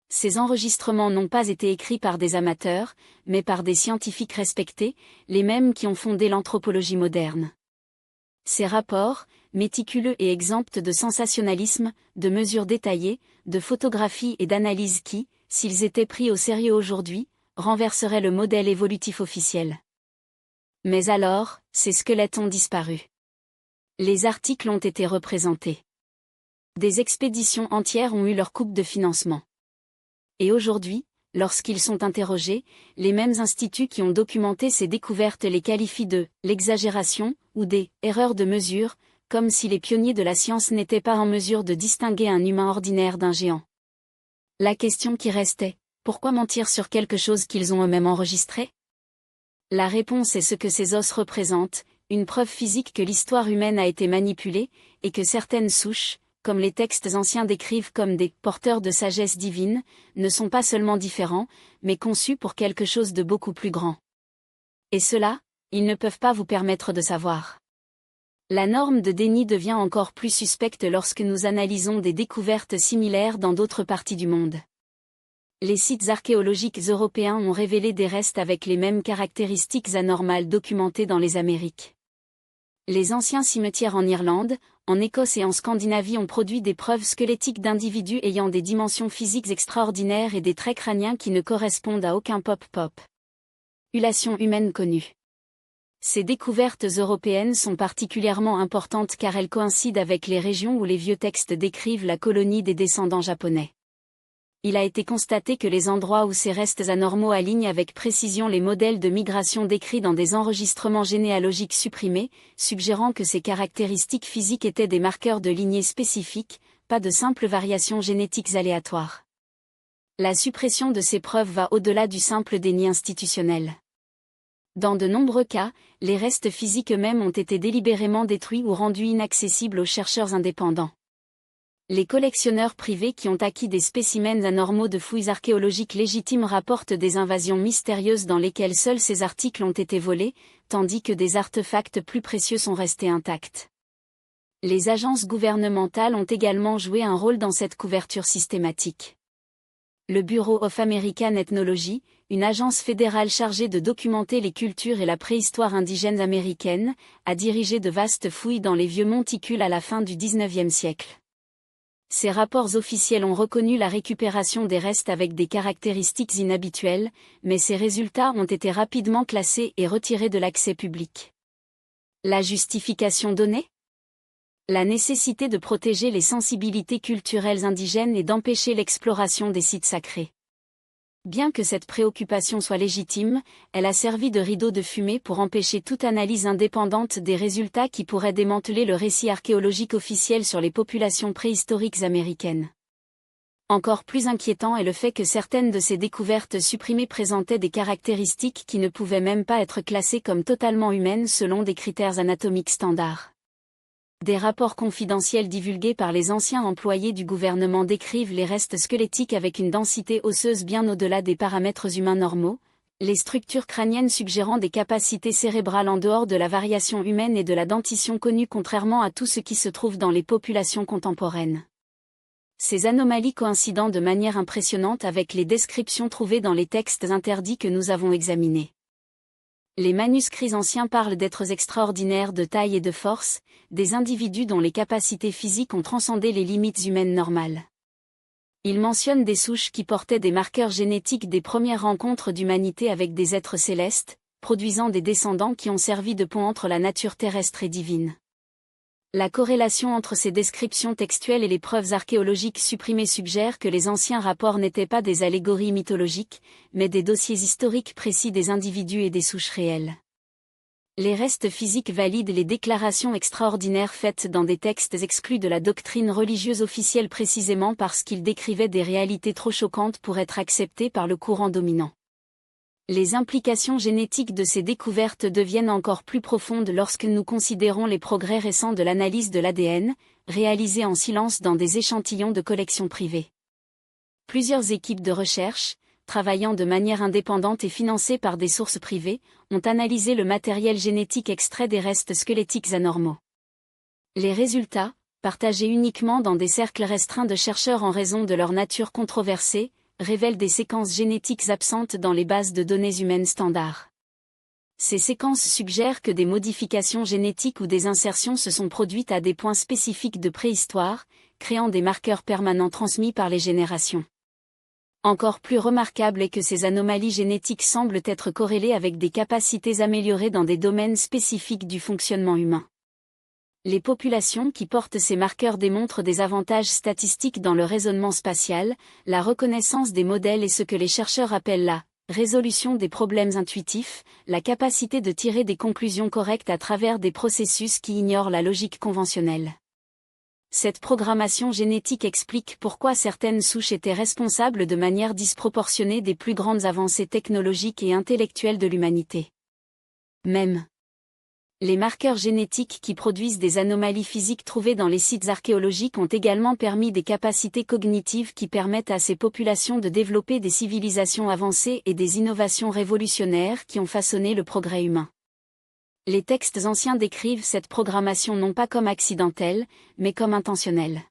Ces enregistrements n'ont pas été écrits par des amateurs, mais par des scientifiques respectés, les mêmes qui ont fondé l'anthropologie moderne. Ces rapports, méticuleux et exempts de sensationnalisme, de mesures détaillées, de photographies et d'analyses qui, s'ils étaient pris au sérieux aujourd'hui, renverseraient le modèle évolutif officiel. Mais alors, ces squelettes ont disparu. Les articles ont été représentés. Des expéditions entières ont eu leur coupe de financement. Et aujourd'hui, lorsqu'ils sont interrogés, les mêmes instituts qui ont documenté ces découvertes les qualifient de « l'exagération » ou des « erreurs de mesure », comme si les pionniers de la science n'étaient pas en mesure de distinguer un humain ordinaire d'un géant. La question qui restait, pourquoi mentir sur quelque chose qu'ils ont eux-mêmes enregistré? La réponse est ce que ces os représentent, une preuve physique que l'histoire humaine a été manipulée, et que certaines souches, comme les textes anciens décrivent comme des « porteurs de sagesse divine », ne sont pas seulement différents, mais conçus pour quelque chose de beaucoup plus grand. Et cela, ils ne peuvent pas vous permettre de savoir. La norme de déni devient encore plus suspecte lorsque nous analysons des découvertes similaires dans d'autres parties du monde. Les sites archéologiques européens ont révélé des restes avec les mêmes caractéristiques anormales documentées dans les Amériques. Les anciens cimetières en Irlande, en Écosse et en Scandinavie ont produit des preuves squelettiques d'individus ayant des dimensions physiques extraordinaires et des traits crâniens qui ne correspondent à aucun population humaine connue. Ces découvertes européennes sont particulièrement importantes car elles coïncident avec les régions où les vieux textes décrivent la colonie des descendants japonais. Il a été constaté que les endroits où ces restes anormaux alignent avec précision les modèles de migration décrits dans des enregistrements généalogiques supprimés, suggérant que ces caractéristiques physiques étaient des marqueurs de lignée spécifiques, pas de simples variations génétiques aléatoires. La suppression de ces preuves va au-delà du simple déni institutionnel. Dans de nombreux cas, les restes physiques eux-mêmes ont été délibérément détruits ou rendus inaccessibles aux chercheurs indépendants. Les collectionneurs privés qui ont acquis des spécimens anormaux de fouilles archéologiques légitimes rapportent des invasions mystérieuses dans lesquelles seuls ces articles ont été volés, tandis que des artefacts plus précieux sont restés intacts. Les agences gouvernementales ont également joué un rôle dans cette couverture systématique. Le Bureau of American Ethnology, une agence fédérale chargée de documenter les cultures et la préhistoire indigène américaine, a dirigé de vastes fouilles dans les vieux monticules à la fin du XIXe siècle. Ces rapports officiels ont reconnu la récupération des restes avec des caractéristiques inhabituelles, mais ces résultats ont été rapidement classés et retirés de l'accès public. La justification donnée ? La nécessité de protéger les sensibilités culturelles indigènes et d'empêcher l'exploration des sites sacrés. Bien que cette préoccupation soit légitime, elle a servi de rideau de fumée pour empêcher toute analyse indépendante des résultats qui pourraient démanteler le récit archéologique officiel sur les populations préhistoriques américaines. Encore plus inquiétant est le fait que certaines de ces découvertes supprimées présentaient des caractéristiques qui ne pouvaient même pas être classées comme totalement humaines selon des critères anatomiques standards. Des rapports confidentiels divulgués par les anciens employés du gouvernement décrivent les restes squelettiques avec une densité osseuse bien au-delà des paramètres humains normaux, les structures crâniennes suggérant des capacités cérébrales en dehors de la variation humaine et de la dentition connue contrairement à tout ce qui se trouve dans les populations contemporaines. Ces anomalies coïncidant de manière impressionnante avec les descriptions trouvées dans les textes interdits que nous avons examinés. Les manuscrits anciens parlent d'êtres extraordinaires de taille et de force, des individus dont les capacités physiques ont transcendé les limites humaines normales. Ils mentionnent des souches qui portaient des marqueurs génétiques des premières rencontres d'humanité avec des êtres célestes, produisant des descendants qui ont servi de pont entre la nature terrestre et divine. La corrélation entre ces descriptions textuelles et les preuves archéologiques supprimées suggère que les anciens rapports n'étaient pas des allégories mythologiques, mais des dossiers historiques précis des individus et des souches réelles. Les restes physiques valident les déclarations extraordinaires faites dans des textes exclus de la doctrine religieuse officielle précisément parce qu'ils décrivaient des réalités trop choquantes pour être acceptées par le courant dominant. Les implications génétiques de ces découvertes deviennent encore plus profondes lorsque nous considérons les progrès récents de l'analyse de l'ADN, réalisés en silence dans des échantillons de collections privées. Plusieurs équipes de recherche, travaillant de manière indépendante et financées par des sources privées, ont analysé le matériel génétique extrait des restes squelettiques anormaux. Les résultats, partagés uniquement dans des cercles restreints de chercheurs en raison de leur nature controversée, révèlent des séquences génétiques absentes dans les bases de données humaines standards. Ces séquences suggèrent que des modifications génétiques ou des insertions se sont produites à des points spécifiques de préhistoire, créant des marqueurs permanents transmis par les générations. Encore plus remarquable est que ces anomalies génétiques semblent être corrélées avec des capacités améliorées dans des domaines spécifiques du fonctionnement humain. Les populations qui portent ces marqueurs démontrent des avantages statistiques dans le raisonnement spatial, la reconnaissance des modèles et ce que les chercheurs appellent la résolution des problèmes intuitifs, la capacité de tirer des conclusions correctes à travers des processus qui ignorent la logique conventionnelle. Cette programmation génétique explique pourquoi certaines souches étaient responsables de manière disproportionnée des plus grandes avancées technologiques et intellectuelles de l'humanité. Même les marqueurs génétiques qui produisent des anomalies physiques trouvées dans les sites archéologiques ont également permis des capacités cognitives qui permettent à ces populations de développer des civilisations avancées et des innovations révolutionnaires qui ont façonné le progrès humain. Les textes anciens décrivent cette programmation non pas comme accidentelle, mais comme intentionnelle.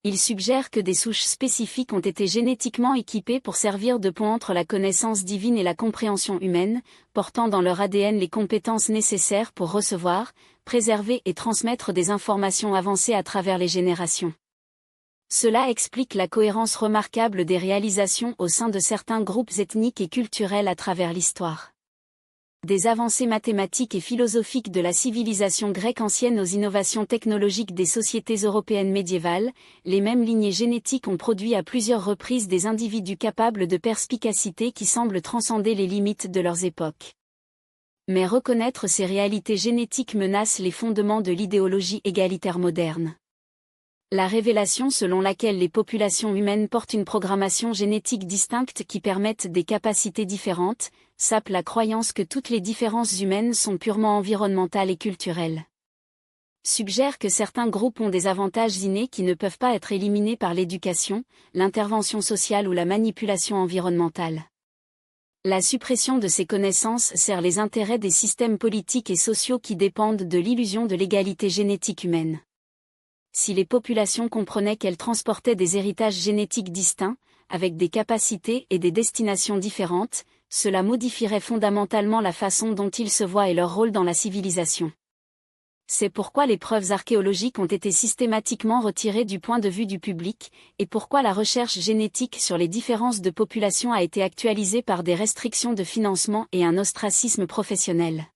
Ils suggèrent que des souches spécifiques ont été génétiquement équipées pour servir de pont entre la connaissance divine et la compréhension humaine, portant dans leur ADN les compétences nécessaires pour recevoir, préserver et transmettre des informations avancées à travers les générations. Cela explique la cohérence remarquable des réalisations au sein de certains groupes ethniques et culturels à travers l'histoire. Des avancées mathématiques et philosophiques de la civilisation grecque ancienne aux innovations technologiques des sociétés européennes médiévales, les mêmes lignées génétiques ont produit à plusieurs reprises des individus capables de perspicacité qui semblent transcender les limites de leurs époques. Mais reconnaître ces réalités génétiques menace les fondements de l'idéologie égalitaire moderne. La révélation selon laquelle les populations humaines portent une programmation génétique distincte qui permettent des capacités différentes, sape la croyance que toutes les différences humaines sont purement environnementales et culturelles. Suggère que certains groupes ont des avantages innés qui ne peuvent pas être éliminés par l'éducation, l'intervention sociale ou la manipulation environnementale. La suppression de ces connaissances sert les intérêts des systèmes politiques et sociaux qui dépendent de l'illusion de l'égalité génétique humaine. Si les populations comprenaient qu'elles transportaient des héritages génétiques distincts, avec des capacités et des destinations différentes, cela modifierait fondamentalement la façon dont ils se voient et leur rôle dans la civilisation. C'est pourquoi les preuves archéologiques ont été systématiquement retirées du point de vue du public, et pourquoi la recherche génétique sur les différences de population a été actualisée par des restrictions de financement et un ostracisme professionnel.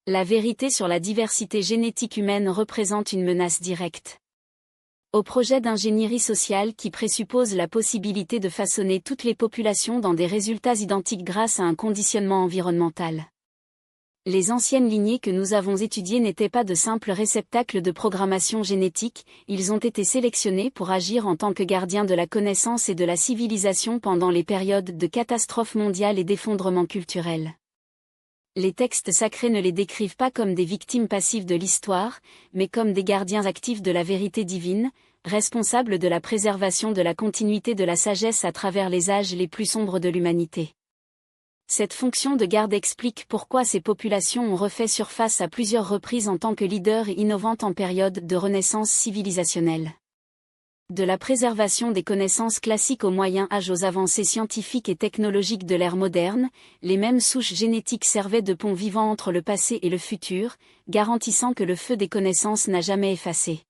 La vérité sur la diversité génétique humaine représente une menace directe. Au projet d'ingénierie sociale qui présuppose la possibilité de façonner toutes les populations dans des résultats identiques grâce à un conditionnement environnemental. Les anciennes lignées que nous avons étudiées n'étaient pas de simples réceptacles de programmation génétique, ils ont été sélectionnés pour agir en tant que gardiens de la connaissance et de la civilisation pendant les périodes de catastrophes mondiales et d'effondrement culturel. Les textes sacrés ne les décrivent pas comme des victimes passives de l'histoire, mais comme des gardiens actifs de la vérité divine, responsables de la préservation de la continuité de la sagesse à travers les âges les plus sombres de l'humanité. Cette fonction de garde explique pourquoi ces populations ont refait surface à plusieurs reprises en tant que leaders et innovantes en période de renaissance civilisationnelle. De la préservation des connaissances classiques au Moyen Âge aux avancées scientifiques et technologiques de l'ère moderne, les mêmes souches génétiques servaient de pont vivant entre le passé et le futur, garantissant que le feu des connaissances n'a jamais effacé.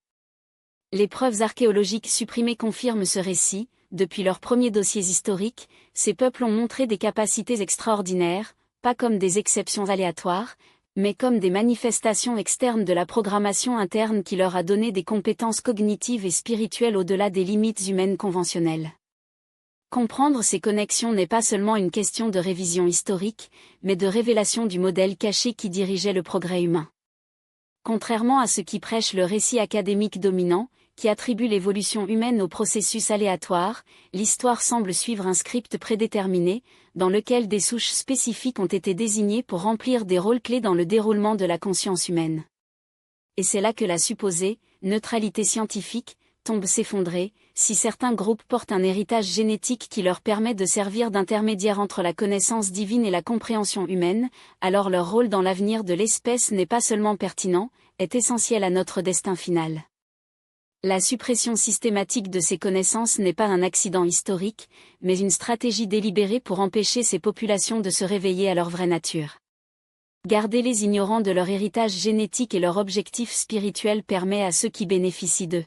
Les preuves archéologiques supprimées confirment ce récit. Depuis leurs premiers dossiers historiques, ces peuples ont montré des capacités extraordinaires, pas comme des exceptions aléatoires, mais comme des manifestations externes de la programmation interne qui leur a donné des compétences cognitives et spirituelles au-delà des limites humaines conventionnelles. Comprendre ces connexions n'est pas seulement une question de révision historique, mais de révélation du modèle caché qui dirigeait le progrès humain. Contrairement à ce qui prêche le récit académique dominant, qui attribue l'évolution humaine au processus aléatoire, l'histoire semble suivre un script prédéterminé, dans lequel des souches spécifiques ont été désignées pour remplir des rôles clés dans le déroulement de la conscience humaine. Et c'est là que la supposée neutralité scientifique tombe s'effondrer. Si certains groupes portent un héritage génétique qui leur permet de servir d'intermédiaire entre la connaissance divine et la compréhension humaine, alors leur rôle dans l'avenir de l'espèce n'est pas seulement pertinent, est essentiel à notre destin final. La suppression systématique de ces connaissances n'est pas un accident historique, mais une stratégie délibérée pour empêcher ces populations de se réveiller à leur vraie nature. Garder les ignorants de leur héritage génétique et leur objectif spirituel permet à ceux qui bénéficient d'eux.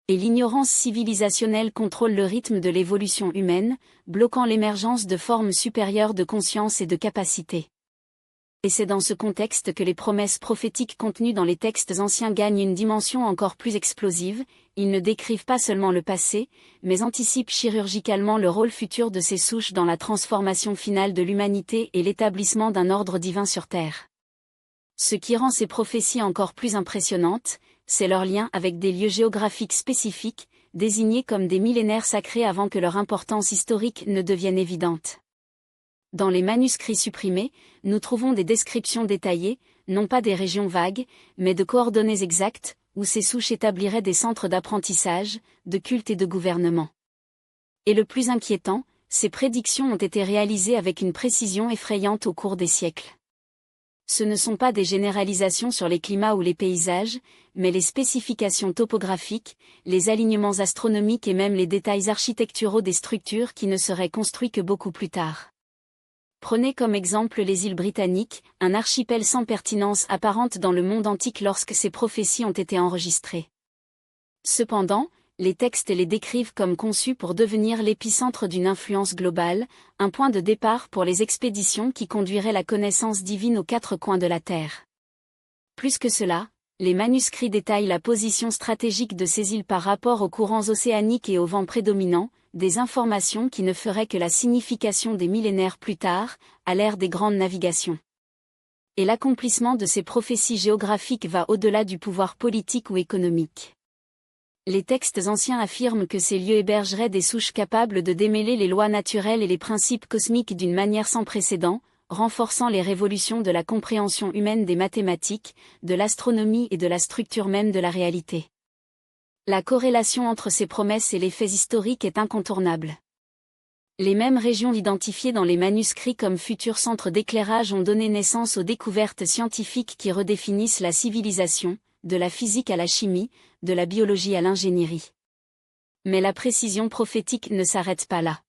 Et l'ignorance civilisationnelle contrôle le rythme de l'évolution humaine, bloquant l'émergence de formes supérieures de conscience et de capacité. Et c'est dans ce contexte que les promesses prophétiques contenues dans les textes anciens gagnent une dimension encore plus explosive. Ils ne décrivent pas seulement le passé, mais anticipent chirurgicalement le rôle futur de ces souches dans la transformation finale de l'humanité et l'établissement d'un ordre divin sur Terre. Ce qui rend ces prophéties encore plus impressionnantes, c'est leur lien avec des lieux géographiques spécifiques, désignés comme des millénaires sacrés avant que leur importance historique ne devienne évidente. Dans les manuscrits supprimés, nous trouvons des descriptions détaillées, non pas des régions vagues, mais de coordonnées exactes, où ces souches établiraient des centres d'apprentissage, de culte et de gouvernement. Et le plus inquiétant, ces prédictions ont été réalisées avec une précision effrayante au cours des siècles. Ce ne sont pas des généralisations sur les climats ou les paysages, mais les spécifications topographiques, les alignements astronomiques et même les détails architecturaux des structures qui ne seraient construits que beaucoup plus tard. Prenez comme exemple les îles Britanniques, un archipel sans pertinence apparente dans le monde antique lorsque ces prophéties ont été enregistrées. Cependant, les textes les décrivent comme conçus pour devenir l'épicentre d'une influence globale, un point de départ pour les expéditions qui conduiraient la connaissance divine aux quatre coins de la Terre. Plus que cela, les manuscrits détaillent la position stratégique de ces îles par rapport aux courants océaniques et aux vents prédominants, des informations qui ne feraient que la signification des millénaires plus tard, à l'ère des grandes navigations. Et l'accomplissement de ces prophéties géographiques va au-delà du pouvoir politique ou économique. Les textes anciens affirment que ces lieux hébergeraient des souches capables de démêler les lois naturelles et les principes cosmiques d'une manière sans précédent, renforçant les révolutions de la compréhension humaine des mathématiques, de l'astronomie et de la structure même de la réalité. La corrélation entre ces promesses et les faits historiques est incontournable. Les mêmes régions identifiées dans les manuscrits comme futurs centres d'éclairage ont donné naissance aux découvertes scientifiques qui redéfinissent la civilisation, de la physique à la chimie, de la biologie à l'ingénierie. Mais la précision prophétique ne s'arrête pas là.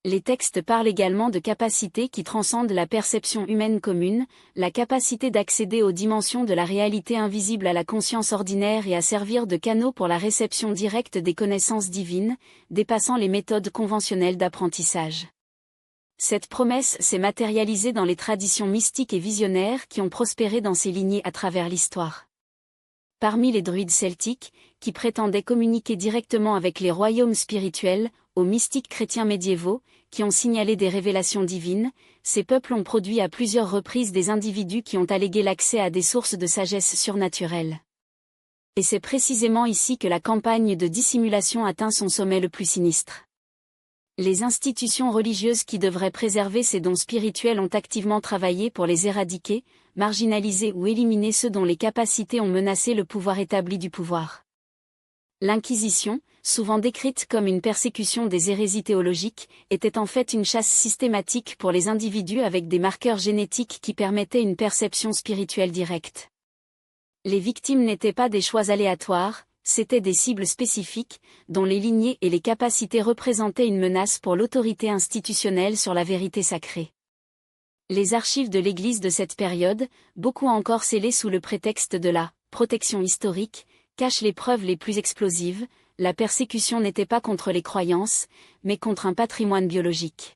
Les textes parlent également de capacités qui transcendent la perception humaine commune, la capacité d'accéder aux dimensions de la réalité invisible à la conscience ordinaire et à servir de canaux pour la réception directe des connaissances divines, dépassant les méthodes conventionnelles d'apprentissage. Cette promesse s'est matérialisée dans les traditions mystiques et visionnaires qui ont prospéré dans ces lignées à travers l'histoire. Parmi les druides celtiques, qui prétendaient communiquer directement avec les royaumes spirituels, aux mystiques chrétiens médiévaux, qui ont signalé des révélations divines, ces peuples ont produit à plusieurs reprises des individus qui ont allégué l'accès à des sources de sagesse surnaturelle. Et c'est précisément ici que la campagne de dissimulation atteint son sommet le plus sinistre. Les institutions religieuses qui devraient préserver ces dons spirituels ont activement travaillé pour les éradiquer, marginaliser ou éliminer ceux dont les capacités ont menacé le pouvoir établi du pouvoir. L'Inquisition, souvent décrite comme une persécution des hérésies théologiques, était en fait une chasse systématique pour les individus avec des marqueurs génétiques qui permettaient une perception spirituelle directe. Les victimes n'étaient pas des choix aléatoires, c'étaient des cibles spécifiques, dont les lignées et les capacités représentaient une menace pour l'autorité institutionnelle sur la vérité sacrée. Les archives de l'Église de cette période, beaucoup encore scellées sous le prétexte de la protection historique, cachent les preuves les plus explosives. La persécution n'était pas contre les croyances, mais contre un patrimoine biologique.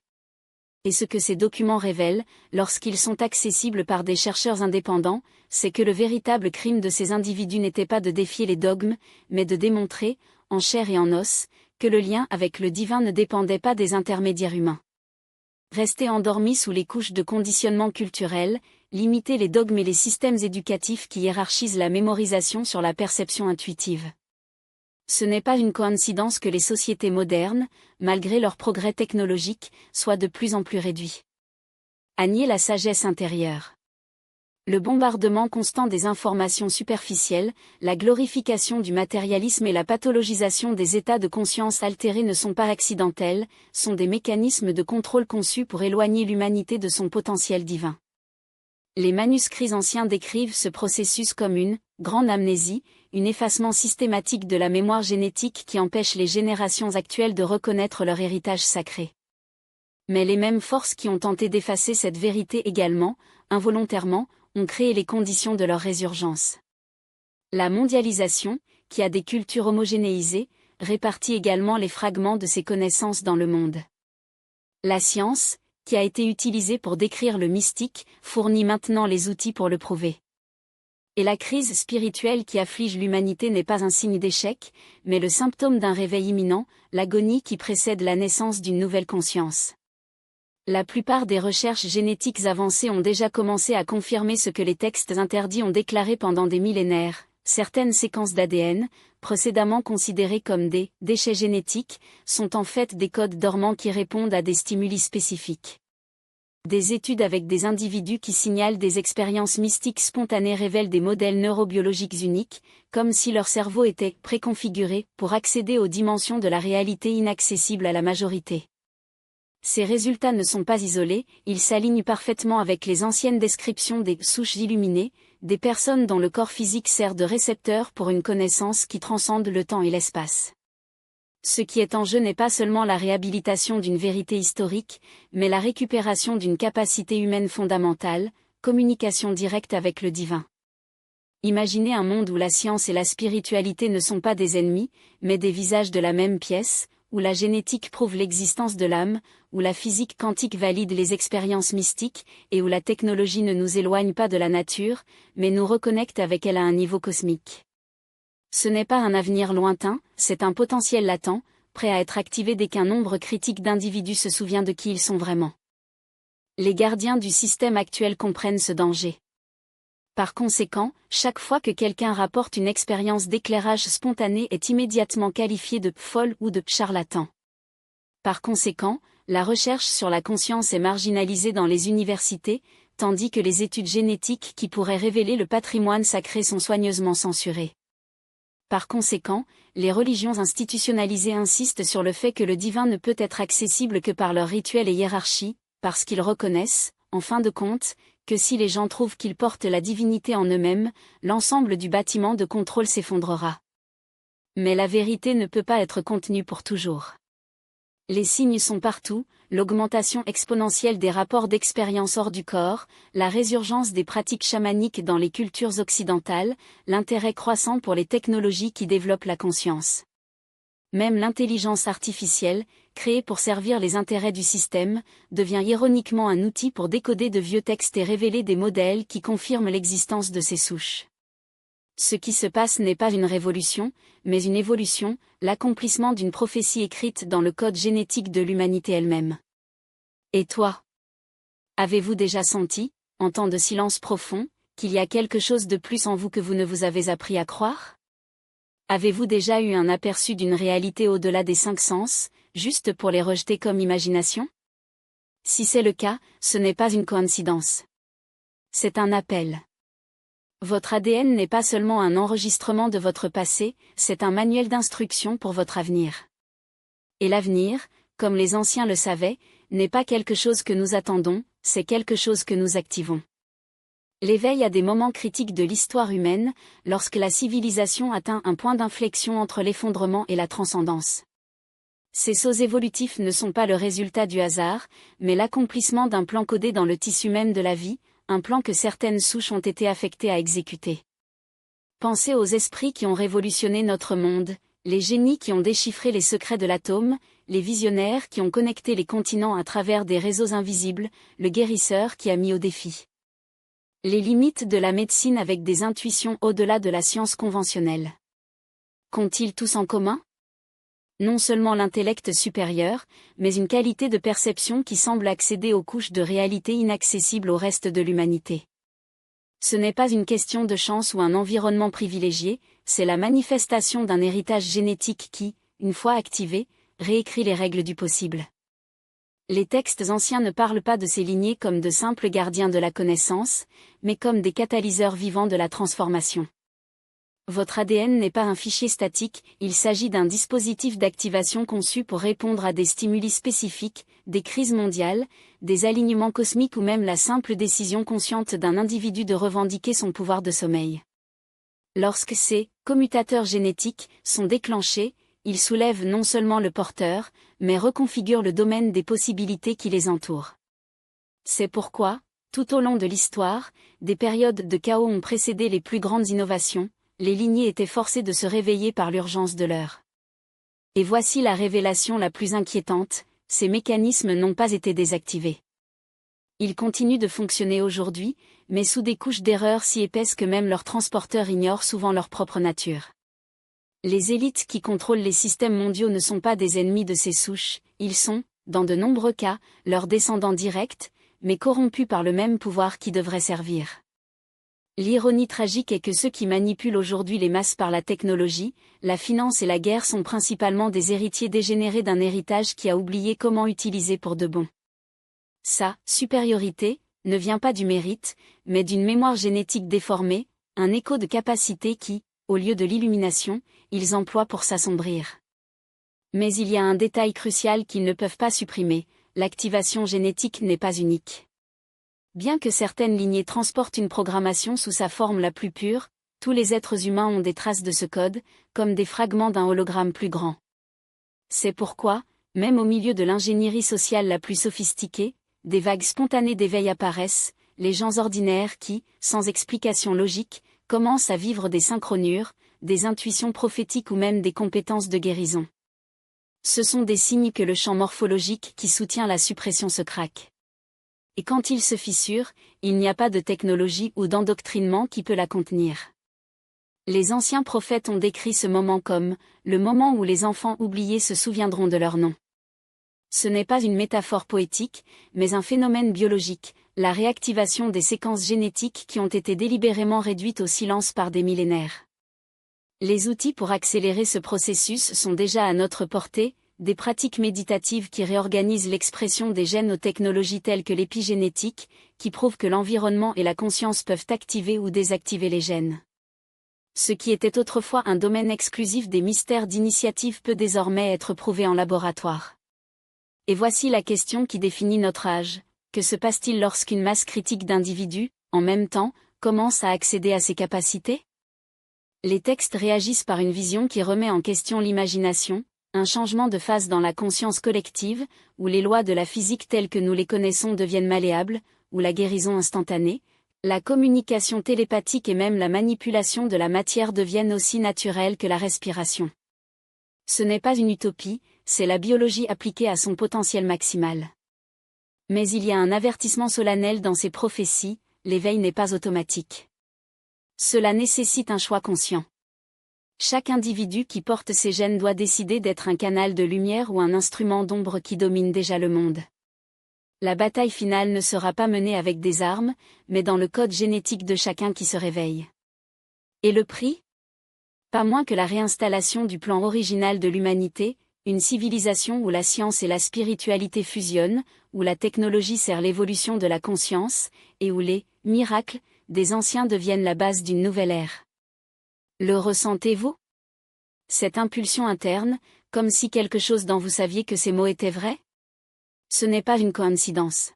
Et ce que ces documents révèlent, lorsqu'ils sont accessibles par des chercheurs indépendants, c'est que le véritable crime de ces individus n'était pas de défier les dogmes, mais de démontrer, en chair et en os, que le lien avec le divin ne dépendait pas des intermédiaires humains. Rester endormis sous les couches de conditionnement culturel, limiter les dogmes et les systèmes éducatifs qui hiérarchisent la mémorisation sur la perception intuitive. Ce n'est pas une coïncidence que les sociétés modernes, malgré leur progrès technologique, soient de plus en plus réduits à nier la sagesse intérieure. Le bombardement constant des informations superficielles, la glorification du matérialisme et la pathologisation des états de conscience altérés ne sont pas accidentels, sont des mécanismes de contrôle conçus pour éloigner l'humanité de son potentiel divin. Les manuscrits anciens décrivent ce processus comme une grande amnésie, un effacement systématique de la mémoire génétique qui empêche les générations actuelles de reconnaître leur héritage sacré. Mais les mêmes forces qui ont tenté d'effacer cette vérité également, involontairement, ont créé les conditions de leur résurgence. La mondialisation, qui a des cultures homogénéisées, répartit également les fragments de ces connaissances dans le monde. La science, qui a été utilisé pour décrire le mystique, fournit maintenant les outils pour le prouver. Et la crise spirituelle qui afflige l'humanité n'est pas un signe d'échec, mais le symptôme d'un réveil imminent, l'agonie qui précède la naissance d'une nouvelle conscience. La plupart des recherches génétiques avancées ont déjà commencé à confirmer ce que les textes interdits ont déclaré pendant des millénaires. Certaines séquences d'ADN, précédemment considérées comme des déchets génétiques, sont en fait des codes dormants qui répondent à des stimuli spécifiques. Des études avec des individus qui signalent des expériences mystiques spontanées révèlent des modèles neurobiologiques uniques, comme si leur cerveau était préconfiguré pour accéder aux dimensions de la réalité inaccessibles à la majorité. Ces résultats ne sont pas isolés, ils s'alignent parfaitement avec les anciennes descriptions des souches illuminées, des personnes dont le corps physique sert de récepteur pour une connaissance qui transcende le temps et l'espace. Ce qui est en jeu n'est pas seulement la réhabilitation d'une vérité historique, mais la récupération d'une capacité humaine fondamentale, communication directe avec le divin. Imaginez un monde où la science et la spiritualité ne sont pas des ennemis, mais des visages de la même pièce, où la génétique prouve l'existence de l'âme, où la physique quantique valide les expériences mystiques, et où la technologie ne nous éloigne pas de la nature, mais nous reconnecte avec elle à un niveau cosmique. Ce n'est pas un avenir lointain, c'est un potentiel latent, prêt à être activé dès qu'un nombre critique d'individus se souvient de qui ils sont vraiment. Les gardiens du système actuel comprennent ce danger. Par conséquent, chaque fois que quelqu'un rapporte une expérience d'éclairage spontané est immédiatement qualifié de folle ou de charlatan. Par conséquent, la recherche sur la conscience est marginalisée dans les universités, tandis que les études génétiques qui pourraient révéler le patrimoine sacré sont soigneusement censurées. Par conséquent, les religions institutionnalisées insistent sur le fait que le divin ne peut être accessible que par leurs rituels et hiérarchies, parce qu'ils reconnaissent, en fin de compte, que si les gens trouvent qu'ils portent la divinité en eux-mêmes, l'ensemble du bâtiment de contrôle s'effondrera. Mais la vérité ne peut pas être contenue pour toujours. Les signes sont partout, l'augmentation exponentielle des rapports d'expérience hors du corps, la résurgence des pratiques chamaniques dans les cultures occidentales, l'intérêt croissant pour les technologies qui développent la conscience. Même l'intelligence artificielle, créée pour servir les intérêts du système, devient ironiquement un outil pour décoder de vieux textes et révéler des modèles qui confirment l'existence de ces souches. Ce qui se passe n'est pas une révolution, mais une évolution, l'accomplissement d'une prophétie écrite dans le code génétique de l'humanité elle-même. Et toi? Avez-vous déjà senti, en temps de silence profond, qu'il y a quelque chose de plus en vous que vous ne vous avez appris à croire? Avez-vous déjà eu un aperçu d'une réalité au-delà des 5 sens, juste pour les rejeter comme imagination? Si c'est le cas, ce n'est pas une coïncidence. C'est un appel. Votre ADN n'est pas seulement un enregistrement de votre passé, c'est un manuel d'instruction pour votre avenir. Et l'avenir, comme les anciens le savaient, n'est pas quelque chose que nous attendons, c'est quelque chose que nous activons. L'éveil à des moments critiques de l'histoire humaine, lorsque la civilisation atteint un point d'inflexion entre l'effondrement et la transcendance. Ces sauts évolutifs ne sont pas le résultat du hasard, mais l'accomplissement d'un plan codé dans le tissu même de la vie, un plan que certaines souches ont été affectées à exécuter. Pensez aux esprits qui ont révolutionné notre monde, les génies qui ont déchiffré les secrets de l'atome, les visionnaires qui ont connecté les continents à travers des réseaux invisibles, le guérisseur qui a mis au défi les limites de la médecine avec des intuitions au-delà de la science conventionnelle. Qu'ont-ils tous en commun? Non seulement l'intellect supérieur, mais une qualité de perception qui semble accéder aux couches de réalité inaccessibles au reste de l'humanité. Ce n'est pas une question de chance ou un environnement privilégié, c'est la manifestation d'un héritage génétique qui, une fois activé, réécrit les règles du possible. Les textes anciens ne parlent pas de ces lignées comme de simples gardiens de la connaissance, mais comme des catalyseurs vivants de la transformation. Votre ADN n'est pas un fichier statique, il s'agit d'un dispositif d'activation conçu pour répondre à des stimuli spécifiques, des crises mondiales, des alignements cosmiques ou même la simple décision consciente d'un individu de revendiquer son pouvoir de sommeil. Lorsque ces commutateurs génétiques sont déclenchés, ils soulèvent non seulement le porteur, mais reconfigurent le domaine des possibilités qui les entourent. C'est pourquoi, tout au long de l'histoire, des périodes de chaos ont précédé les plus grandes innovations, les lignées étaient forcées de se réveiller par l'urgence de l'heure. Et voici la révélation la plus inquiétante, ces mécanismes n'ont pas été désactivés. Ils continuent de fonctionner aujourd'hui, mais sous des couches d'erreurs si épaisses que même leurs transporteurs ignorent souvent leur propre nature. Les élites qui contrôlent les systèmes mondiaux ne sont pas des ennemis de ces souches, ils sont, dans de nombreux cas, leurs descendants directs, mais corrompus par le même pouvoir qui devrait servir. L'ironie tragique est que ceux qui manipulent aujourd'hui les masses par la technologie, la finance et la guerre sont principalement des héritiers dégénérés d'un héritage qui a oublié comment utiliser pour de bon. Sa supériorité ne vient pas du mérite, mais d'une mémoire génétique déformée, un écho de capacité qui, au lieu de l'illumination, ils emploient pour s'assombrir. Mais il y a un détail crucial qu'ils ne peuvent pas supprimer, l'activation génétique n'est pas unique. Bien que certaines lignées transportent une programmation sous sa forme la plus pure, tous les êtres humains ont des traces de ce code, comme des fragments d'un hologramme plus grand. C'est pourquoi, même au milieu de l'ingénierie sociale la plus sophistiquée, des vagues spontanées d'éveil apparaissent, les gens ordinaires qui, sans explication logique, commencent à vivre des synchronures, des intuitions prophétiques ou même des compétences de guérison. Ce sont des signes que le champ morphologique qui soutient la suppression se craque. Et quand il se fissure, il n'y a pas de technologie ou d'endoctrinement qui peut la contenir. Les anciens prophètes ont décrit ce moment comme « le moment où les enfants oubliés se souviendront de leur nom ». Ce n'est pas une métaphore poétique, mais un phénomène biologique, la réactivation des séquences génétiques qui ont été délibérément réduites au silence par des millénaires. Les outils pour accélérer ce processus sont déjà à notre portée, des pratiques méditatives qui réorganisent l'expression des gènes aux technologies telles que l'épigénétique, qui prouvent que l'environnement et la conscience peuvent activer ou désactiver les gènes. Ce qui était autrefois un domaine exclusif des mystères d'initiative peut désormais être prouvé en laboratoire. Et voici la question qui définit notre âge. Que se passe-t-il lorsqu'une masse critique d'individus, en même temps, commence à accéder à ces capacités? Les textes réagissent par une vision qui remet en question l'imagination, un changement de phase dans la conscience collective, où les lois de la physique telles que nous les connaissons deviennent malléables, où la guérison instantanée, la communication télépathique et même la manipulation de la matière deviennent aussi naturelles que la respiration. Ce n'est pas une utopie, c'est la biologie appliquée à son potentiel maximal. Mais il y a un avertissement solennel dans ces prophéties, l'éveil n'est pas automatique. Cela nécessite un choix conscient. Chaque individu qui porte ces gènes doit décider d'être un canal de lumière ou un instrument d'ombre qui domine déjà le monde. La bataille finale ne sera pas menée avec des armes, mais dans le code génétique de chacun qui se réveille. Et le prix? Pas moins que la réinstallation du plan original de l'humanité, une civilisation où la science et la spiritualité fusionnent, où la technologie sert l'évolution de la conscience, et où les miracles des anciens deviennent la base d'une nouvelle ère. Le ressentez-vous? Cette impulsion interne, comme si quelque chose dans vous saviez que ces mots étaient vrais? Ce n'est pas une coïncidence.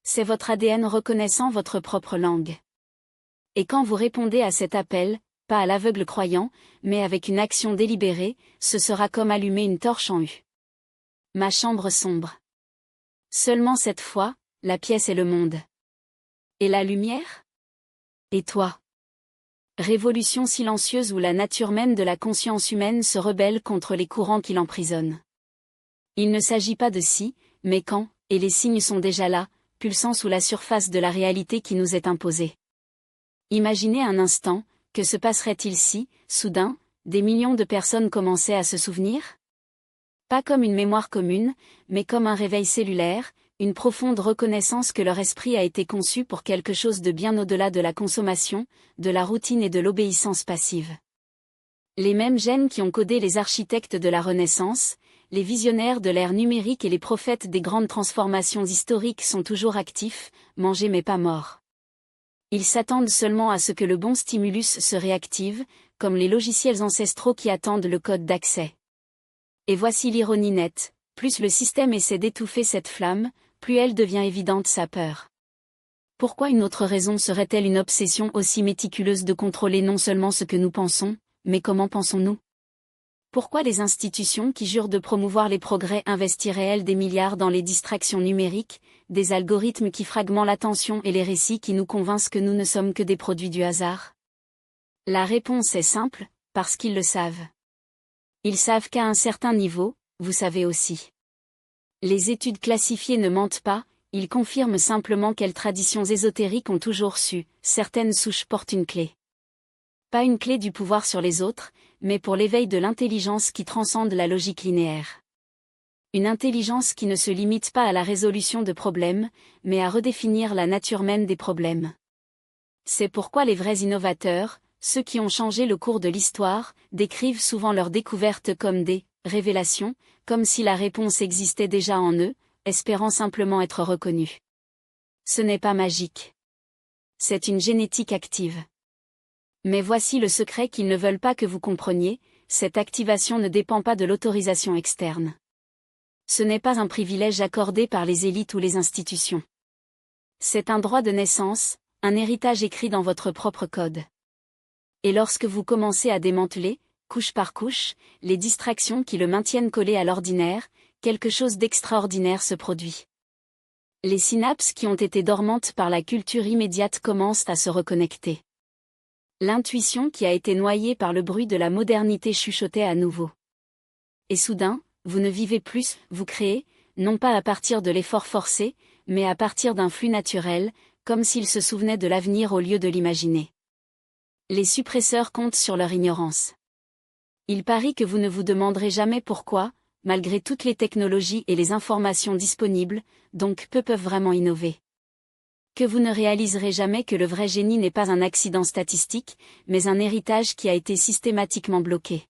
C'est votre ADN reconnaissant votre propre langue. Et quand vous répondez à cet appel, pas à l'aveugle croyant, mais avec une action délibérée, ce sera comme allumer une torche en U. Ma chambre sombre. Seulement cette fois, la pièce est le monde. Et la lumière? Et toi? Révolution silencieuse où la nature même de la conscience humaine se rebelle contre les courants qui l'emprisonnent. Il ne s'agit pas de si, mais quand, et les signes sont déjà là, pulsant sous la surface de la réalité qui nous est imposée. Imaginez un instant, que se passerait-il si, soudain, des millions de personnes commençaient à se souvenir? Pas comme une mémoire commune, mais comme un réveil cellulaire, une profonde reconnaissance que leur esprit a été conçu pour quelque chose de bien au-delà de la consommation, de la routine et de l'obéissance passive. Les mêmes gènes qui ont codé les architectes de la Renaissance, les visionnaires de l'ère numérique et les prophètes des grandes transformations historiques sont toujours actifs, mangés mais pas morts. Ils s'attendent seulement à ce que le bon stimulus se réactive, comme les logiciels ancestraux qui attendent le code d'accès. Et voici l'ironie nette, plus le système essaie d'étouffer cette flamme, plus elle devient évidente sa peur. Pourquoi une autre raison serait-elle une obsession aussi méticuleuse de contrôler non seulement ce que nous pensons, mais comment pensons-nous? Pourquoi les institutions qui jurent de promouvoir les progrès investiraient-elles des milliards dans les distractions numériques, des algorithmes qui fragmentent l'attention et les récits qui nous convainquent que nous ne sommes que des produits du hasard? La réponse est simple, parce qu'ils le savent. Ils savent qu'à un certain niveau, vous savez aussi. Les études classifiées ne mentent pas, ils confirment simplement quelles traditions ésotériques ont toujours su, certaines souches portent une clé. Pas une clé du pouvoir sur les autres, mais pour l'éveil de l'intelligence qui transcende la logique linéaire. Une intelligence qui ne se limite pas à la résolution de problèmes, mais à redéfinir la nature même des problèmes. C'est pourquoi les vrais innovateurs, ceux qui ont changé le cours de l'histoire, décrivent souvent leurs découvertes comme des révélations, comme si la réponse existait déjà en eux, espérant simplement être reconnus. Ce n'est pas magique. C'est une génétique active. Mais voici le secret qu'ils ne veulent pas que vous compreniez, cette activation ne dépend pas de l'autorisation externe. Ce n'est pas un privilège accordé par les élites ou les institutions. C'est un droit de naissance, un héritage écrit dans votre propre code. Et lorsque vous commencez à démanteler, couche par couche, les distractions qui le maintiennent collé à l'ordinaire, quelque chose d'extraordinaire se produit. Les synapses qui ont été dormantes par la culture immédiate commencent à se reconnecter. L'intuition qui a été noyée par le bruit de la modernité chuchotait à nouveau. Et soudain, vous ne vivez plus, vous créez, non pas à partir de l'effort forcé, mais à partir d'un flux naturel, comme s'ils se souvenaient de l'avenir au lieu de l'imaginer. Les suppresseurs comptent sur leur ignorance. Ils parient que vous ne vous demanderez jamais pourquoi, malgré toutes les technologies et les informations disponibles, donc peu peuvent vraiment innover. Que vous ne réaliserez jamais que le vrai génie n'est pas un accident statistique, mais un héritage qui a été systématiquement bloqué.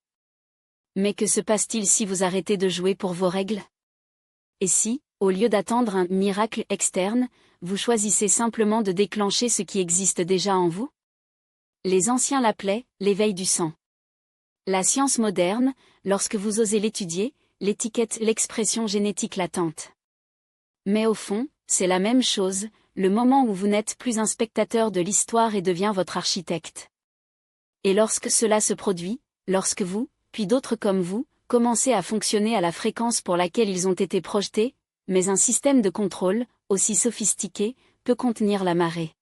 Mais que se passe-t-il si vous arrêtez de jouer pour vos règles? Et si, au lieu d'attendre un miracle externe, vous choisissez simplement de déclencher ce qui existe déjà en vous? Les anciens l'appelaient l'éveil du sang. La science moderne, lorsque vous osez l'étudier, l'étiquette l'expression génétique latente. Mais au fond, c'est la même chose, le moment où vous n'êtes plus un spectateur de l'histoire et devient votre architecte. Et lorsque cela se produit, lorsque vous, puis d'autres comme vous, commencez à fonctionner à la fréquence pour laquelle ils ont été projetés, mais un système de contrôle, aussi sophistiqué, peut contenir la marée.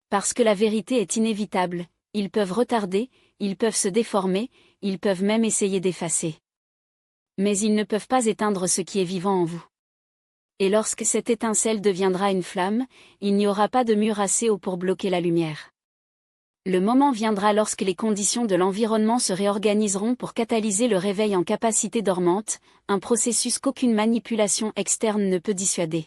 Parce que la vérité est inévitable, ils peuvent retarder, ils peuvent se déformer, ils peuvent même essayer d'effacer. Mais ils ne peuvent pas éteindre ce qui est vivant en vous. Et lorsque cette étincelle deviendra une flamme, il n'y aura pas de mur assez haut pour bloquer la lumière. Le moment viendra lorsque les conditions de l'environnement se réorganiseront pour catalyser le réveil en capacité dormante, un processus qu'aucune manipulation externe ne peut dissuader.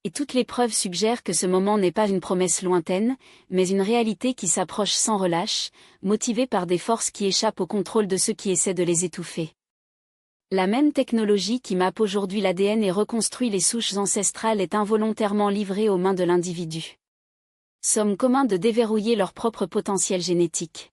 Et toutes les preuves suggèrent que ce moment n'est pas une promesse lointaine, mais une réalité qui s'approche sans relâche, motivée par des forces qui échappent au contrôle de ceux qui essaient de les étouffer. La même technologie qui mappe aujourd'hui l'ADN et reconstruit les souches ancestrales est involontairement livrée aux mains de l'individu. Somme commun de déverrouiller leur propre potentiel génétique.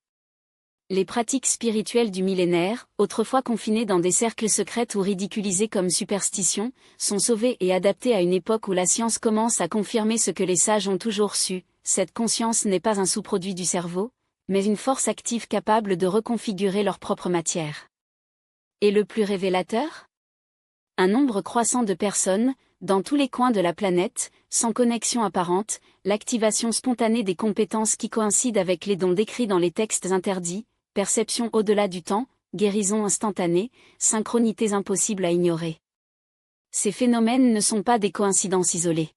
Les pratiques spirituelles du millénaire, autrefois confinées dans des cercles secrets ou ridiculisées comme superstitions, sont sauvées et adaptées à une époque où la science commence à confirmer ce que les sages ont toujours su, cette conscience n'est pas un sous-produit du cerveau, mais une force active capable de reconfigurer leur propre matière. Et le plus révélateur? Un nombre croissant de personnes, dans tous les coins de la planète, sans connexion apparente, l'activation spontanée des compétences qui coïncident avec les dons décrits dans les textes interdits, perception au-delà du temps, guérison instantanée, synchronités impossibles à ignorer. Ces phénomènes ne sont pas des coïncidences isolées.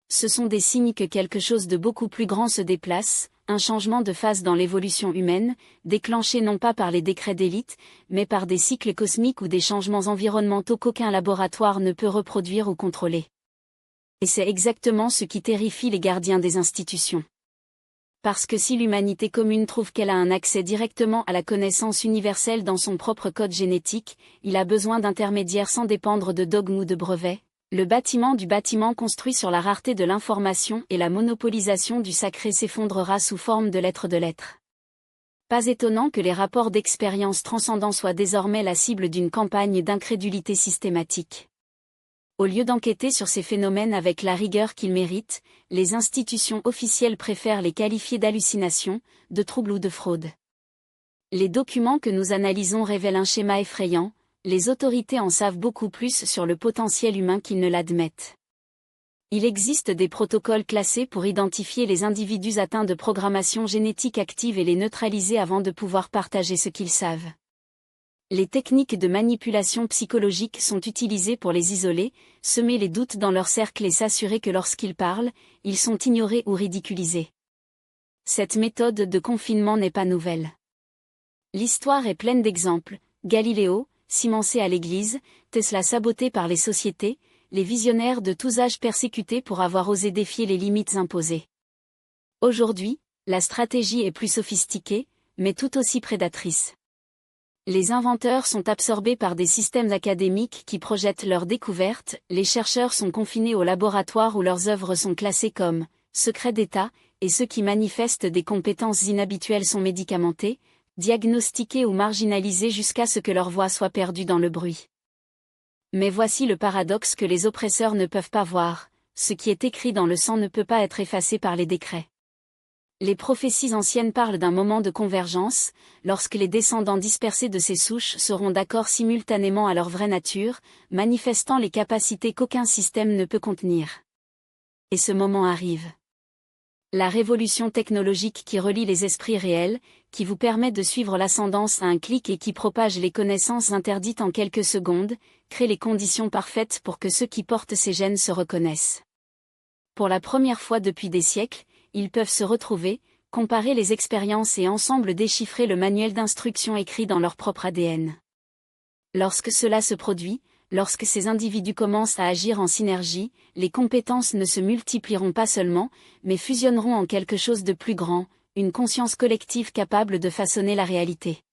Ce sont des signes que quelque chose de beaucoup plus grand se déplace, un changement de phase dans l'évolution humaine, déclenché non pas par les décrets d'élite, mais par des cycles cosmiques ou des changements environnementaux qu'aucun laboratoire ne peut reproduire ou contrôler. Et c'est exactement ce qui terrifie les gardiens des institutions. Parce que si l'humanité commune trouve qu'elle a un accès directement à la connaissance universelle dans son propre code génétique, il a besoin d'intermédiaires sans dépendre de dogmes ou de brevets. Le bâtiment du bâtiment construit sur la rareté de l'information et la monopolisation du sacré s'effondrera sous forme de l'être de l'être. Pas étonnant que les rapports d'expérience transcendants soient désormais la cible d'une campagne d'incrédulité systématique. Au lieu d'enquêter sur ces phénomènes avec la rigueur qu'ils méritent, les institutions officielles préfèrent les qualifier d'hallucinations, de troubles ou de fraude. Les documents que nous analysons révèlent un schéma effrayant. Les autorités en savent beaucoup plus sur le potentiel humain qu'ils ne l'admettent. Il existe des protocoles classés pour identifier les individus atteints de programmation génétique active et les neutraliser avant de pouvoir partager ce qu'ils savent. Les techniques de manipulation psychologique sont utilisées pour les isoler, semer les doutes dans leur cercle et s'assurer que lorsqu'ils parlent, ils sont ignorés ou ridiculisés. Cette méthode de confinement n'est pas nouvelle. L'histoire est pleine d'exemples: Galiléo, cimencé à l'église, Tesla saboté par les sociétés, les visionnaires de tous âges persécutés pour avoir osé défier les limites imposées. Aujourd'hui, la stratégie est plus sophistiquée, mais tout aussi prédatrice. Les inventeurs sont absorbés par des systèmes académiques qui projettent leurs découvertes, les chercheurs sont confinés au laboratoire où leurs œuvres sont classées comme secrets d'État, et ceux qui manifestent des compétences inhabituelles sont médicamentés, diagnostiqués ou marginalisés jusqu'à ce que leur voix soit perdue dans le bruit. Mais voici le paradoxe que les oppresseurs ne peuvent pas voir: ce qui est écrit dans le sang ne peut pas être effacé par les décrets. Les prophéties anciennes parlent d'un moment de convergence, lorsque les descendants dispersés de ces souches seront d'accord simultanément à leur vraie nature, manifestant les capacités qu'aucun système ne peut contenir. Et ce moment arrive. La révolution technologique qui relie les esprits réels, qui vous permet de suivre l'ascendance à un clic et qui propage les connaissances interdites en quelques secondes, crée les conditions parfaites pour que ceux qui portent ces gènes se reconnaissent. Pour la première fois depuis des siècles, ils peuvent se retrouver, comparer les expériences et ensemble déchiffrer le manuel d'instruction écrit dans leur propre ADN. Lorsque cela se produit, lorsque ces individus commencent à agir en synergie, les compétences ne se multiplieront pas seulement, mais fusionneront en quelque chose de plus grand, une conscience collective capable de façonner la réalité.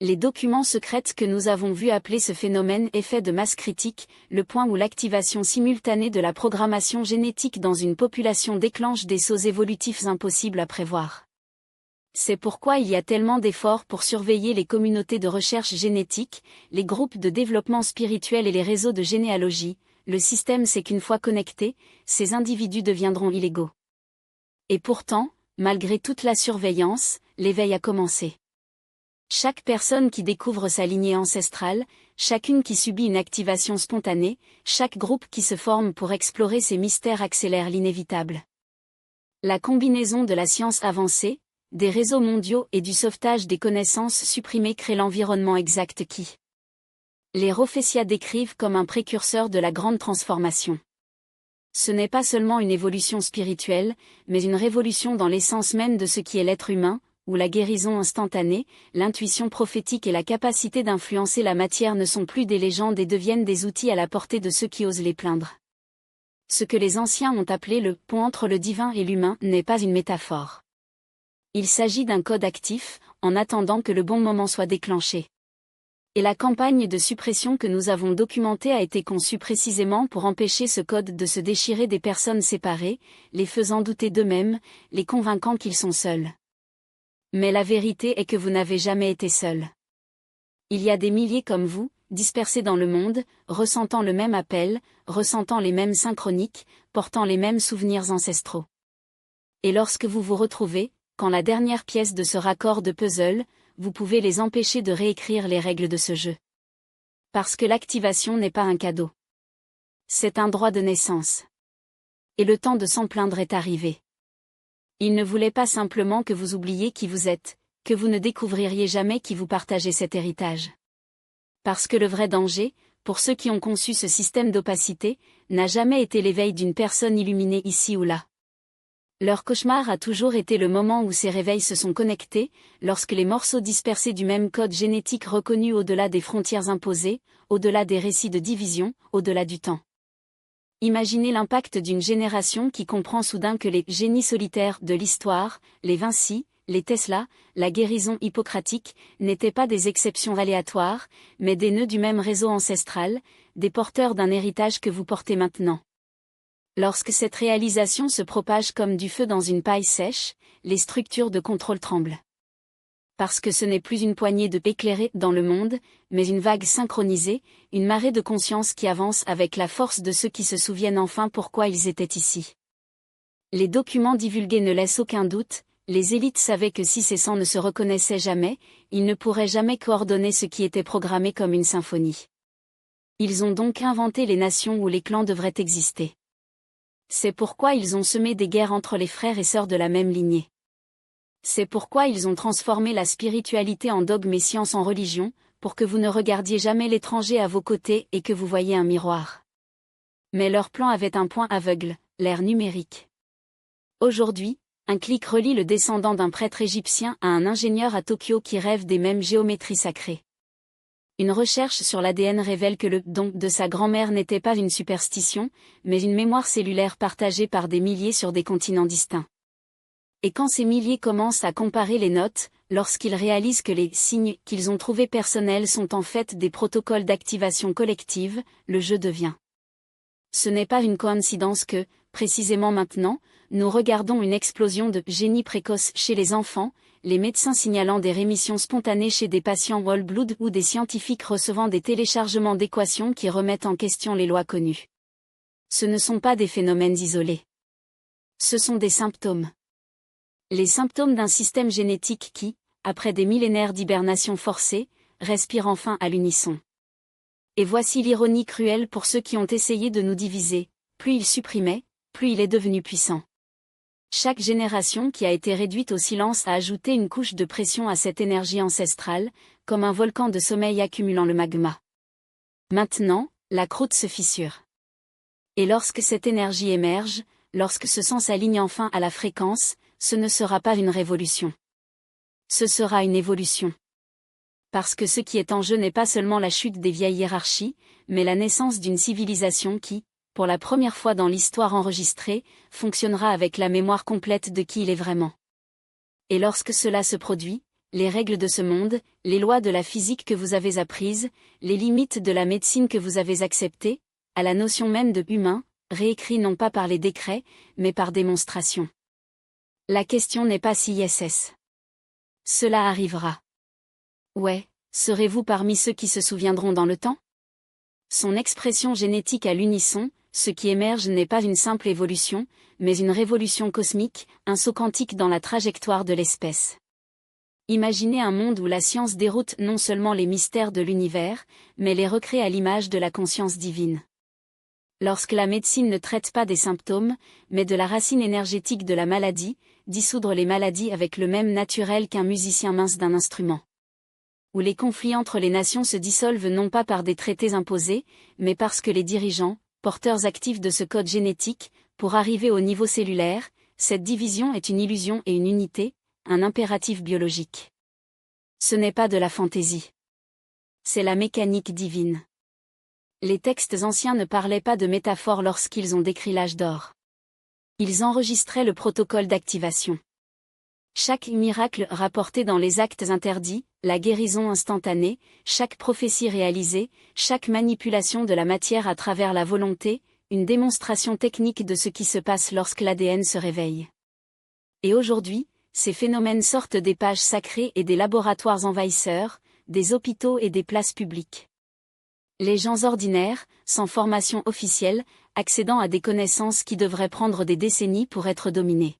Les documents secrets que nous avons vu appeler ce phénomène effet de masse critique, le point où l'activation simultanée de la programmation génétique dans une population déclenche des sauts évolutifs impossibles à prévoir. C'est pourquoi il y a tellement d'efforts pour surveiller les communautés de recherche génétique, les groupes de développement spirituel et les réseaux de généalogie. Le système sait qu'une fois connectés, ces individus deviendront illégaux. Et pourtant, malgré toute la surveillance, l'éveil a commencé. Chaque personne qui découvre sa lignée ancestrale, chacune qui subit une activation spontanée, chaque groupe qui se forme pour explorer ces mystères accélère l'inévitable. La combinaison de la science avancée, des réseaux mondiaux et du sauvetage des connaissances supprimées crée l'environnement exact qui les Rofésias décrivent comme un précurseur de la grande transformation. Ce n'est pas seulement une évolution spirituelle, mais une révolution dans l'essence même de ce qui est l'être humain, où la guérison instantanée, l'intuition prophétique et la capacité d'influencer la matière ne sont plus des légendes et deviennent des outils à la portée de ceux qui osent les plaindre. Ce que les anciens ont appelé le pont entre le divin et l'humain n'est pas une métaphore. Il s'agit d'un code actif, en attendant que le bon moment soit déclenché. Et la campagne de suppression que nous avons documentée a été conçue précisément pour empêcher ce code de se déchirer des personnes séparées, les faisant douter d'eux-mêmes, les convainquant qu'ils sont seuls. Mais la vérité est que vous n'avez jamais été seul. Il y a des milliers comme vous, dispersés dans le monde, ressentant le même appel, ressentant les mêmes synchroniques, portant les mêmes souvenirs ancestraux. Et lorsque vous vous retrouvez, quand la dernière pièce de ce raccord de puzzle, vous pouvez les empêcher de réécrire les règles de ce jeu. Parce que l'activation n'est pas un cadeau. C'est un droit de naissance. Et le temps de s'en plaindre est arrivé. Il ne voulait pas simplement que vous oubliez qui vous êtes, que vous ne découvririez jamais qui vous partagez cet héritage. Parce que le vrai danger, pour ceux qui ont conçu ce système d'opacité, n'a jamais été l'éveil d'une personne illuminée ici ou là. Leur cauchemar a toujours été le moment où ces réveils se sont connectés, lorsque les morceaux dispersés du même code génétique reconnu au-delà des frontières imposées, au-delà des récits de division, au-delà du temps. Imaginez l'impact d'une génération qui comprend soudain que les génies solitaires de l'histoire, les Vinci, les Tesla, la guérison hippocratique, n'étaient pas des exceptions aléatoires, mais des nœuds du même réseau ancestral, des porteurs d'un héritage que vous portez maintenant. Lorsque cette réalisation se propage comme du feu dans une paille sèche, les structures de contrôle tremblent. Parce que ce n'est plus une poignée de éclairés dans le monde, mais une vague synchronisée, une marée de conscience qui avance avec la force de ceux qui se souviennent enfin pourquoi ils étaient ici. Les documents divulgués ne laissent aucun doute, les élites savaient que si ces sangs ne se reconnaissaient jamais, ils ne pourraient jamais coordonner ce qui était programmé comme une symphonie. Ils ont donc inventé les nations où les clans devraient exister. C'est pourquoi ils ont semé des guerres entre les frères et sœurs de la même lignée. C'est pourquoi ils ont transformé la spiritualité en dogme et science en religion, pour que vous ne regardiez jamais l'étranger à vos côtés et que vous voyiez un miroir. Mais leur plan avait un point aveugle, l'ère numérique. Aujourd'hui, un clic relie le descendant d'un prêtre égyptien à un ingénieur à Tokyo qui rêve des mêmes géométries sacrées. Une recherche sur l'ADN révèle que le don de sa grand-mère n'était pas une superstition, mais une mémoire cellulaire partagée par des milliers sur des continents distincts. Et quand ces milliers commencent à comparer les notes, lorsqu'ils réalisent que les signes qu'ils ont trouvés personnels sont en fait des protocoles d'activation collective, le jeu devient. Ce n'est pas une coïncidence que, précisément maintenant, nous regardons une explosion de génie précoce chez les enfants, les médecins signalant des rémissions spontanées chez des patients whole blood ou des scientifiques recevant des téléchargements d'équations qui remettent en question les lois connues. Ce ne sont pas des phénomènes isolés. Ce sont des symptômes. Les symptômes d'un système génétique qui, après des millénaires d'hibernation forcée, respire enfin à l'unisson. Et voici l'ironie cruelle pour ceux qui ont essayé de nous diviser, plus il supprimait, plus il est devenu puissant. Chaque génération qui a été réduite au silence a ajouté une couche de pression à cette énergie ancestrale, comme un volcan de sommeil accumulant le magma. Maintenant, la croûte se fissure. Et lorsque cette énergie émerge, lorsque ce sang s'aligne enfin à la fréquence, ce ne sera pas une révolution. Ce sera une évolution. Parce que ce qui est en jeu n'est pas seulement la chute des vieilles hiérarchies, mais la naissance d'une civilisation qui, pour la première fois dans l'histoire enregistrée, fonctionnera avec la mémoire complète de qui il est vraiment. Et lorsque cela se produit, les règles de ce monde, les lois de la physique que vous avez apprises, les limites de la médecine que vous avez acceptées, à la notion même de humain, réécrit non pas par les décrets, mais par démonstration. La question n'est pas si ISS. Cela arrivera. Ouais, serez-vous parmi ceux qui se souviendront dans le temps? Son expression génétique à l'unisson, ce qui émerge n'est pas une simple évolution, mais une révolution cosmique, un saut quantique dans la trajectoire de l'espèce. Imaginez un monde où la science déroute non seulement les mystères de l'univers, mais les recrée à l'image de la conscience divine. Lorsque la médecine ne traite pas des symptômes, mais de la racine énergétique de la maladie, dissoudre les maladies avec le même naturel qu'un musicien mince d'un instrument. Où les conflits entre les nations se dissolvent non pas par des traités imposés, mais parce que les dirigeants, porteurs actifs de ce code génétique, pour arriver au niveau cellulaire, cette division est une illusion et une unité, un impératif biologique. Ce n'est pas de la fantaisie. C'est la mécanique divine. Les textes anciens ne parlaient pas de métaphores lorsqu'ils ont décrit l'âge d'or. Ils enregistraient le protocole d'activation. Chaque miracle rapporté dans les actes interdits, la guérison instantanée, chaque prophétie réalisée, chaque manipulation de la matière à travers la volonté, une démonstration technique de ce qui se passe lorsque l'ADN se réveille. Et aujourd'hui, ces phénomènes sortent des pages sacrées et des laboratoires envahisseurs, des hôpitaux et des places publiques. Les gens ordinaires, sans formation officielle, accédant à des connaissances qui devraient prendre des décennies pour être dominées.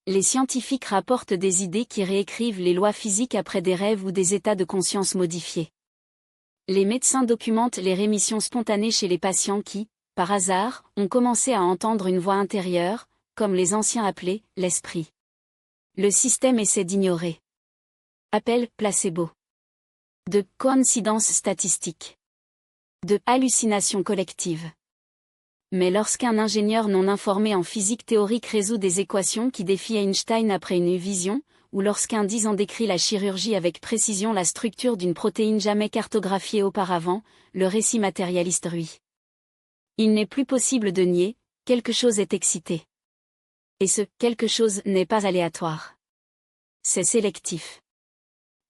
Les scientifiques rapportent des idées qui réécrivent les lois physiques après des rêves ou des états de conscience modifiés. Les médecins documentent les rémissions spontanées chez les patients qui, par hasard, ont commencé à entendre une voix intérieure, comme les anciens appelaient l'esprit. Le système essaie d'ignorer. Appel placebo. De coïncidence statistique. De hallucination collective. Mais lorsqu'un ingénieur non informé en physique théorique résout des équations qui défient Einstein après une vision, ou lorsqu'un 10 ans décrit la chirurgie avec précision la structure d'une protéine jamais cartographiée auparavant, le récit matérialiste ruit. Il n'est plus possible de nier, quelque chose est excité. Et ce quelque chose n'est pas aléatoire. C'est sélectif.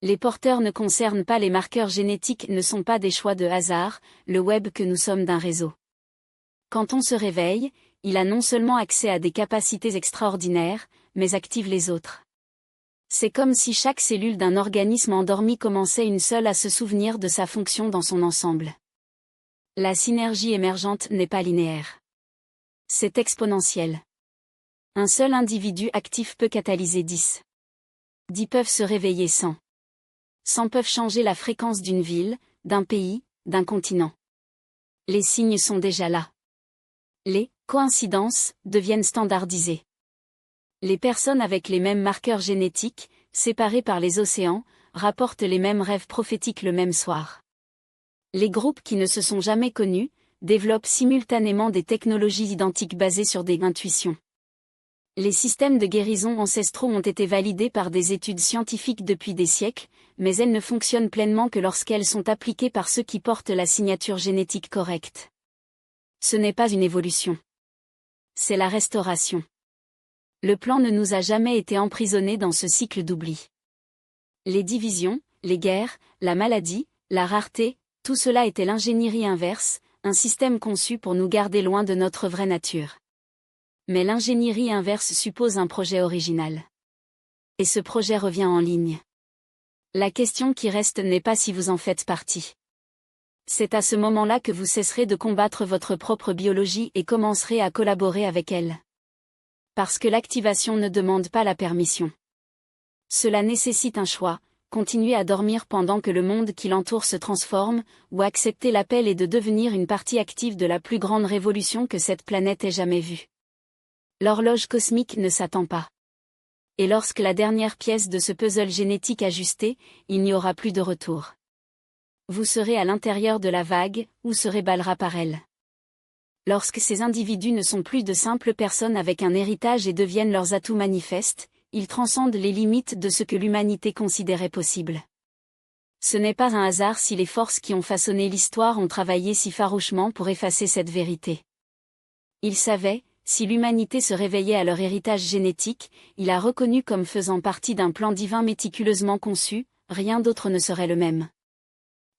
Les porteurs ne concernent pas les marqueurs génétiques, ne sont pas des choix de hasard, le web que nous sommes d'un réseau. Quand on se réveille, il a non seulement accès à des capacités extraordinaires, mais active les autres. C'est comme si chaque cellule d'un organisme endormi commençait une seule à se souvenir de sa fonction dans son ensemble. La synergie émergente n'est pas linéaire. C'est exponentiel. Un seul individu actif peut catalyser 10. 10 peuvent se réveiller 100. 100 peuvent changer la fréquence d'une ville, d'un pays, d'un continent. Les signes sont déjà là. Les coïncidences deviennent standardisées. Les personnes avec les mêmes marqueurs génétiques, séparées par les océans, rapportent les mêmes rêves prophétiques le même soir. Les groupes qui ne se sont jamais connus, développent simultanément des technologies identiques basées sur des intuitions. Les systèmes de guérison ancestraux ont été validés par des études scientifiques depuis des siècles, mais elles ne fonctionnent pleinement que lorsqu'elles sont appliquées par ceux qui portent la signature génétique correcte. Ce n'est pas une évolution. C'est la restauration. Le plan ne nous a jamais été emprisonnés dans ce cycle d'oubli. Les divisions, les guerres, la maladie, la rareté, tout cela était l'ingénierie inverse, un système conçu pour nous garder loin de notre vraie nature. Mais l'ingénierie inverse suppose un projet original. Et ce projet revient en ligne. La question qui reste n'est pas si vous en faites partie. C'est à ce moment-là que vous cesserez de combattre votre propre biologie et commencerez à collaborer avec elle. Parce que l'activation ne demande pas la permission. Cela nécessite un choix, continuer à dormir pendant que le monde qui l'entoure se transforme, ou accepter l'appel et de devenir une partie active de la plus grande révolution que cette planète ait jamais vue. L'horloge cosmique ne s'attend pas. Et lorsque la dernière pièce de ce puzzle génétique ajusté, il n'y aura plus de retour. Vous serez à l'intérieur de la vague, ou serez ballera par elle. Lorsque ces individus ne sont plus de simples personnes avec un héritage et deviennent leurs atouts manifestes, ils transcendent les limites de ce que l'humanité considérait possible. Ce n'est pas un hasard si les forces qui ont façonné l'histoire ont travaillé si farouchement pour effacer cette vérité. Ils savaient, si l'humanité se réveillait à leur héritage génétique, il a reconnu comme faisant partie d'un plan divin méticuleusement conçu, rien d'autre ne serait le même.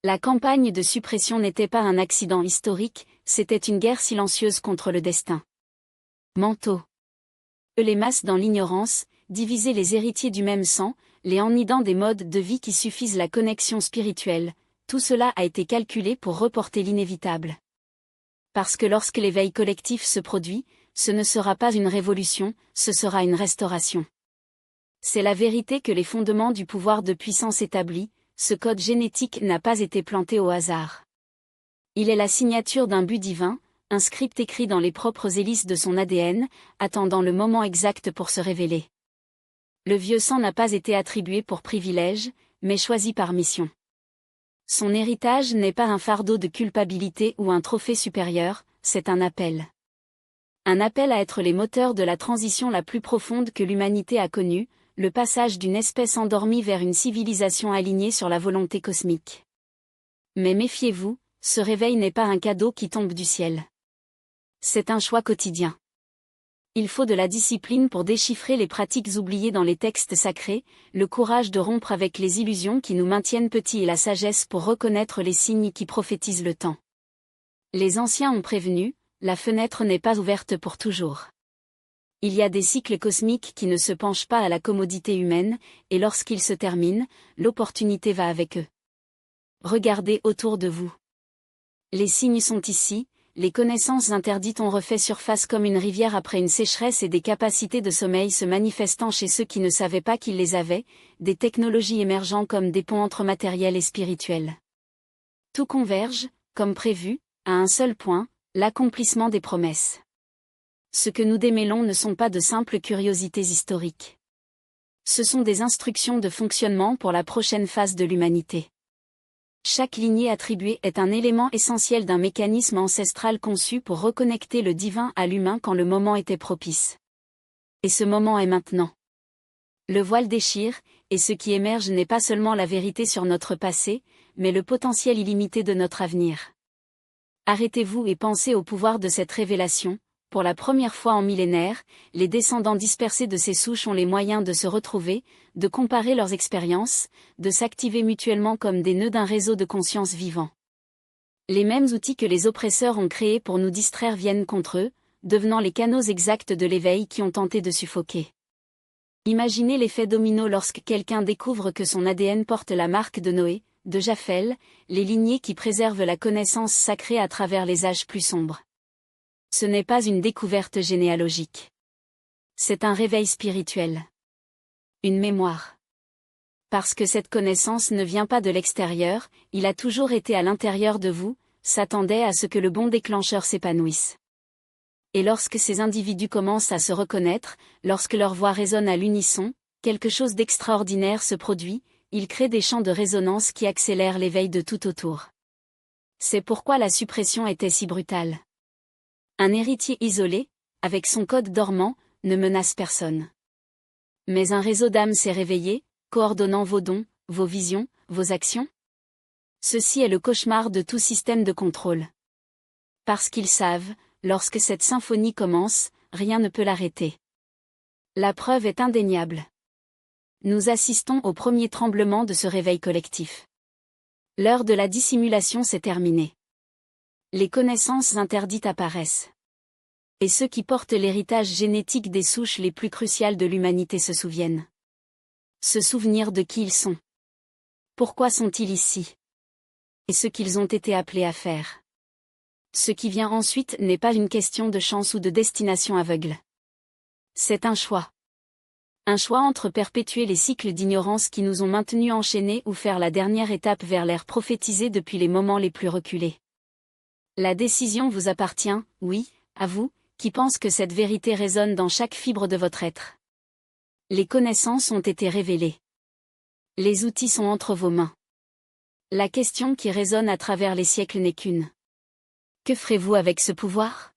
La campagne de suppression n'était pas un accident historique, c'était une guerre silencieuse contre le destin. Manteau. Les masses dans l'ignorance, diviser les héritiers du même sang, les ennidant des modes de vie qui suffisent la connexion spirituelle, tout cela a été calculé pour reporter l'inévitable. Parce que lorsque l'éveil collectif se produit, ce ne sera pas une révolution, ce sera une restauration. C'est la vérité que les fondements du pouvoir de puissance établi, ce code génétique n'a pas été planté au hasard. Il est la signature d'un but divin, un script écrit dans les propres hélices de son ADN, attendant le moment exact pour se révéler. Le vieux sang n'a pas été attribué pour privilège, mais choisi par mission. Son héritage n'est pas un fardeau de culpabilité ou un trophée supérieur, c'est un appel. Un appel à être les moteurs de la transition la plus profonde que l'humanité a connue, le passage d'une espèce endormie vers une civilisation alignée sur la volonté cosmique. Mais méfiez-vous, ce réveil n'est pas un cadeau qui tombe du ciel. C'est un choix quotidien. Il faut de la discipline pour déchiffrer les pratiques oubliées dans les textes sacrés, le courage de rompre avec les illusions qui nous maintiennent petits et la sagesse pour reconnaître les signes qui prophétisent le temps. Les anciens ont prévenu, la fenêtre n'est pas ouverte pour toujours. Il y a des cycles cosmiques qui ne se penchent pas à la commodité humaine, et lorsqu'ils se terminent, l'opportunité va avec eux. Regardez autour de vous. Les signes sont ici, les connaissances interdites ont refait surface comme une rivière après une sécheresse et des capacités de sommeil se manifestant chez ceux qui ne savaient pas qu'ils les avaient, des technologies émergeant comme des ponts entre matériel et spirituel. Tout converge, comme prévu, à un seul point, l'accomplissement des promesses. Ce que nous démêlons ne sont pas de simples curiosités historiques. Ce sont des instructions de fonctionnement pour la prochaine phase de l'humanité. Chaque lignée attribuée est un élément essentiel d'un mécanisme ancestral conçu pour reconnecter le divin à l'humain quand le moment était propice. Et ce moment est maintenant. Le voile déchire, et ce qui émerge n'est pas seulement la vérité sur notre passé, mais le potentiel illimité de notre avenir. Arrêtez-vous et pensez au pouvoir de cette révélation. Pour la première fois en millénaires, les descendants dispersés de ces souches ont les moyens de se retrouver, de comparer leurs expériences, de s'activer mutuellement comme des nœuds d'un réseau de conscience vivant. Les mêmes outils que les oppresseurs ont créés pour nous distraire viennent contre eux, devenant les canaux exacts de l'éveil qui ont tenté de suffoquer. Imaginez l'effet domino lorsque quelqu'un découvre que son ADN porte la marque de Noé, de Japhel, les lignées qui préservent la connaissance sacrée à travers les âges plus sombres. Ce n'est pas une découverte généalogique. C'est un réveil spirituel. Une mémoire. Parce que cette connaissance ne vient pas de l'extérieur, il a toujours été à l'intérieur de vous, s'attendait à ce que le bon déclencheur s'épanouisse. Et lorsque ces individus commencent à se reconnaître, lorsque leur voix résonne à l'unisson, quelque chose d'extraordinaire se produit, il crée des champs de résonance qui accélèrent l'éveil de tout autour. C'est pourquoi la suppression était si brutale. Un héritier isolé, avec son code dormant, ne menace personne. Mais un réseau d'âmes s'est réveillé, coordonnant vos dons, vos visions, vos actions. Ceci est le cauchemar de tout système de contrôle. Parce qu'ils savent, lorsque cette symphonie commence, rien ne peut l'arrêter. La preuve est indéniable. Nous assistons au premier tremblement de ce réveil collectif. L'heure de la dissimulation s'est terminée. Les connaissances interdites apparaissent. Et ceux qui portent l'héritage génétique des souches les plus cruciales de l'humanité se souviennent. Se souvenir de qui ils sont. Pourquoi sont-ils ici? Et ce qu'ils ont été appelés à faire. Ce qui vient ensuite n'est pas une question de chance ou de destination aveugle. C'est un choix. Un choix entre perpétuer les cycles d'ignorance qui nous ont maintenus enchaînés ou faire la dernière étape vers l'ère prophétisée depuis les moments les plus reculés. La décision vous appartient, oui, à vous, qui pense que cette vérité résonne dans chaque fibre de votre être. Les connaissances ont été révélées. Les outils sont entre vos mains. La question qui résonne à travers les siècles n'est qu'une. Que ferez-vous avec ce pouvoir?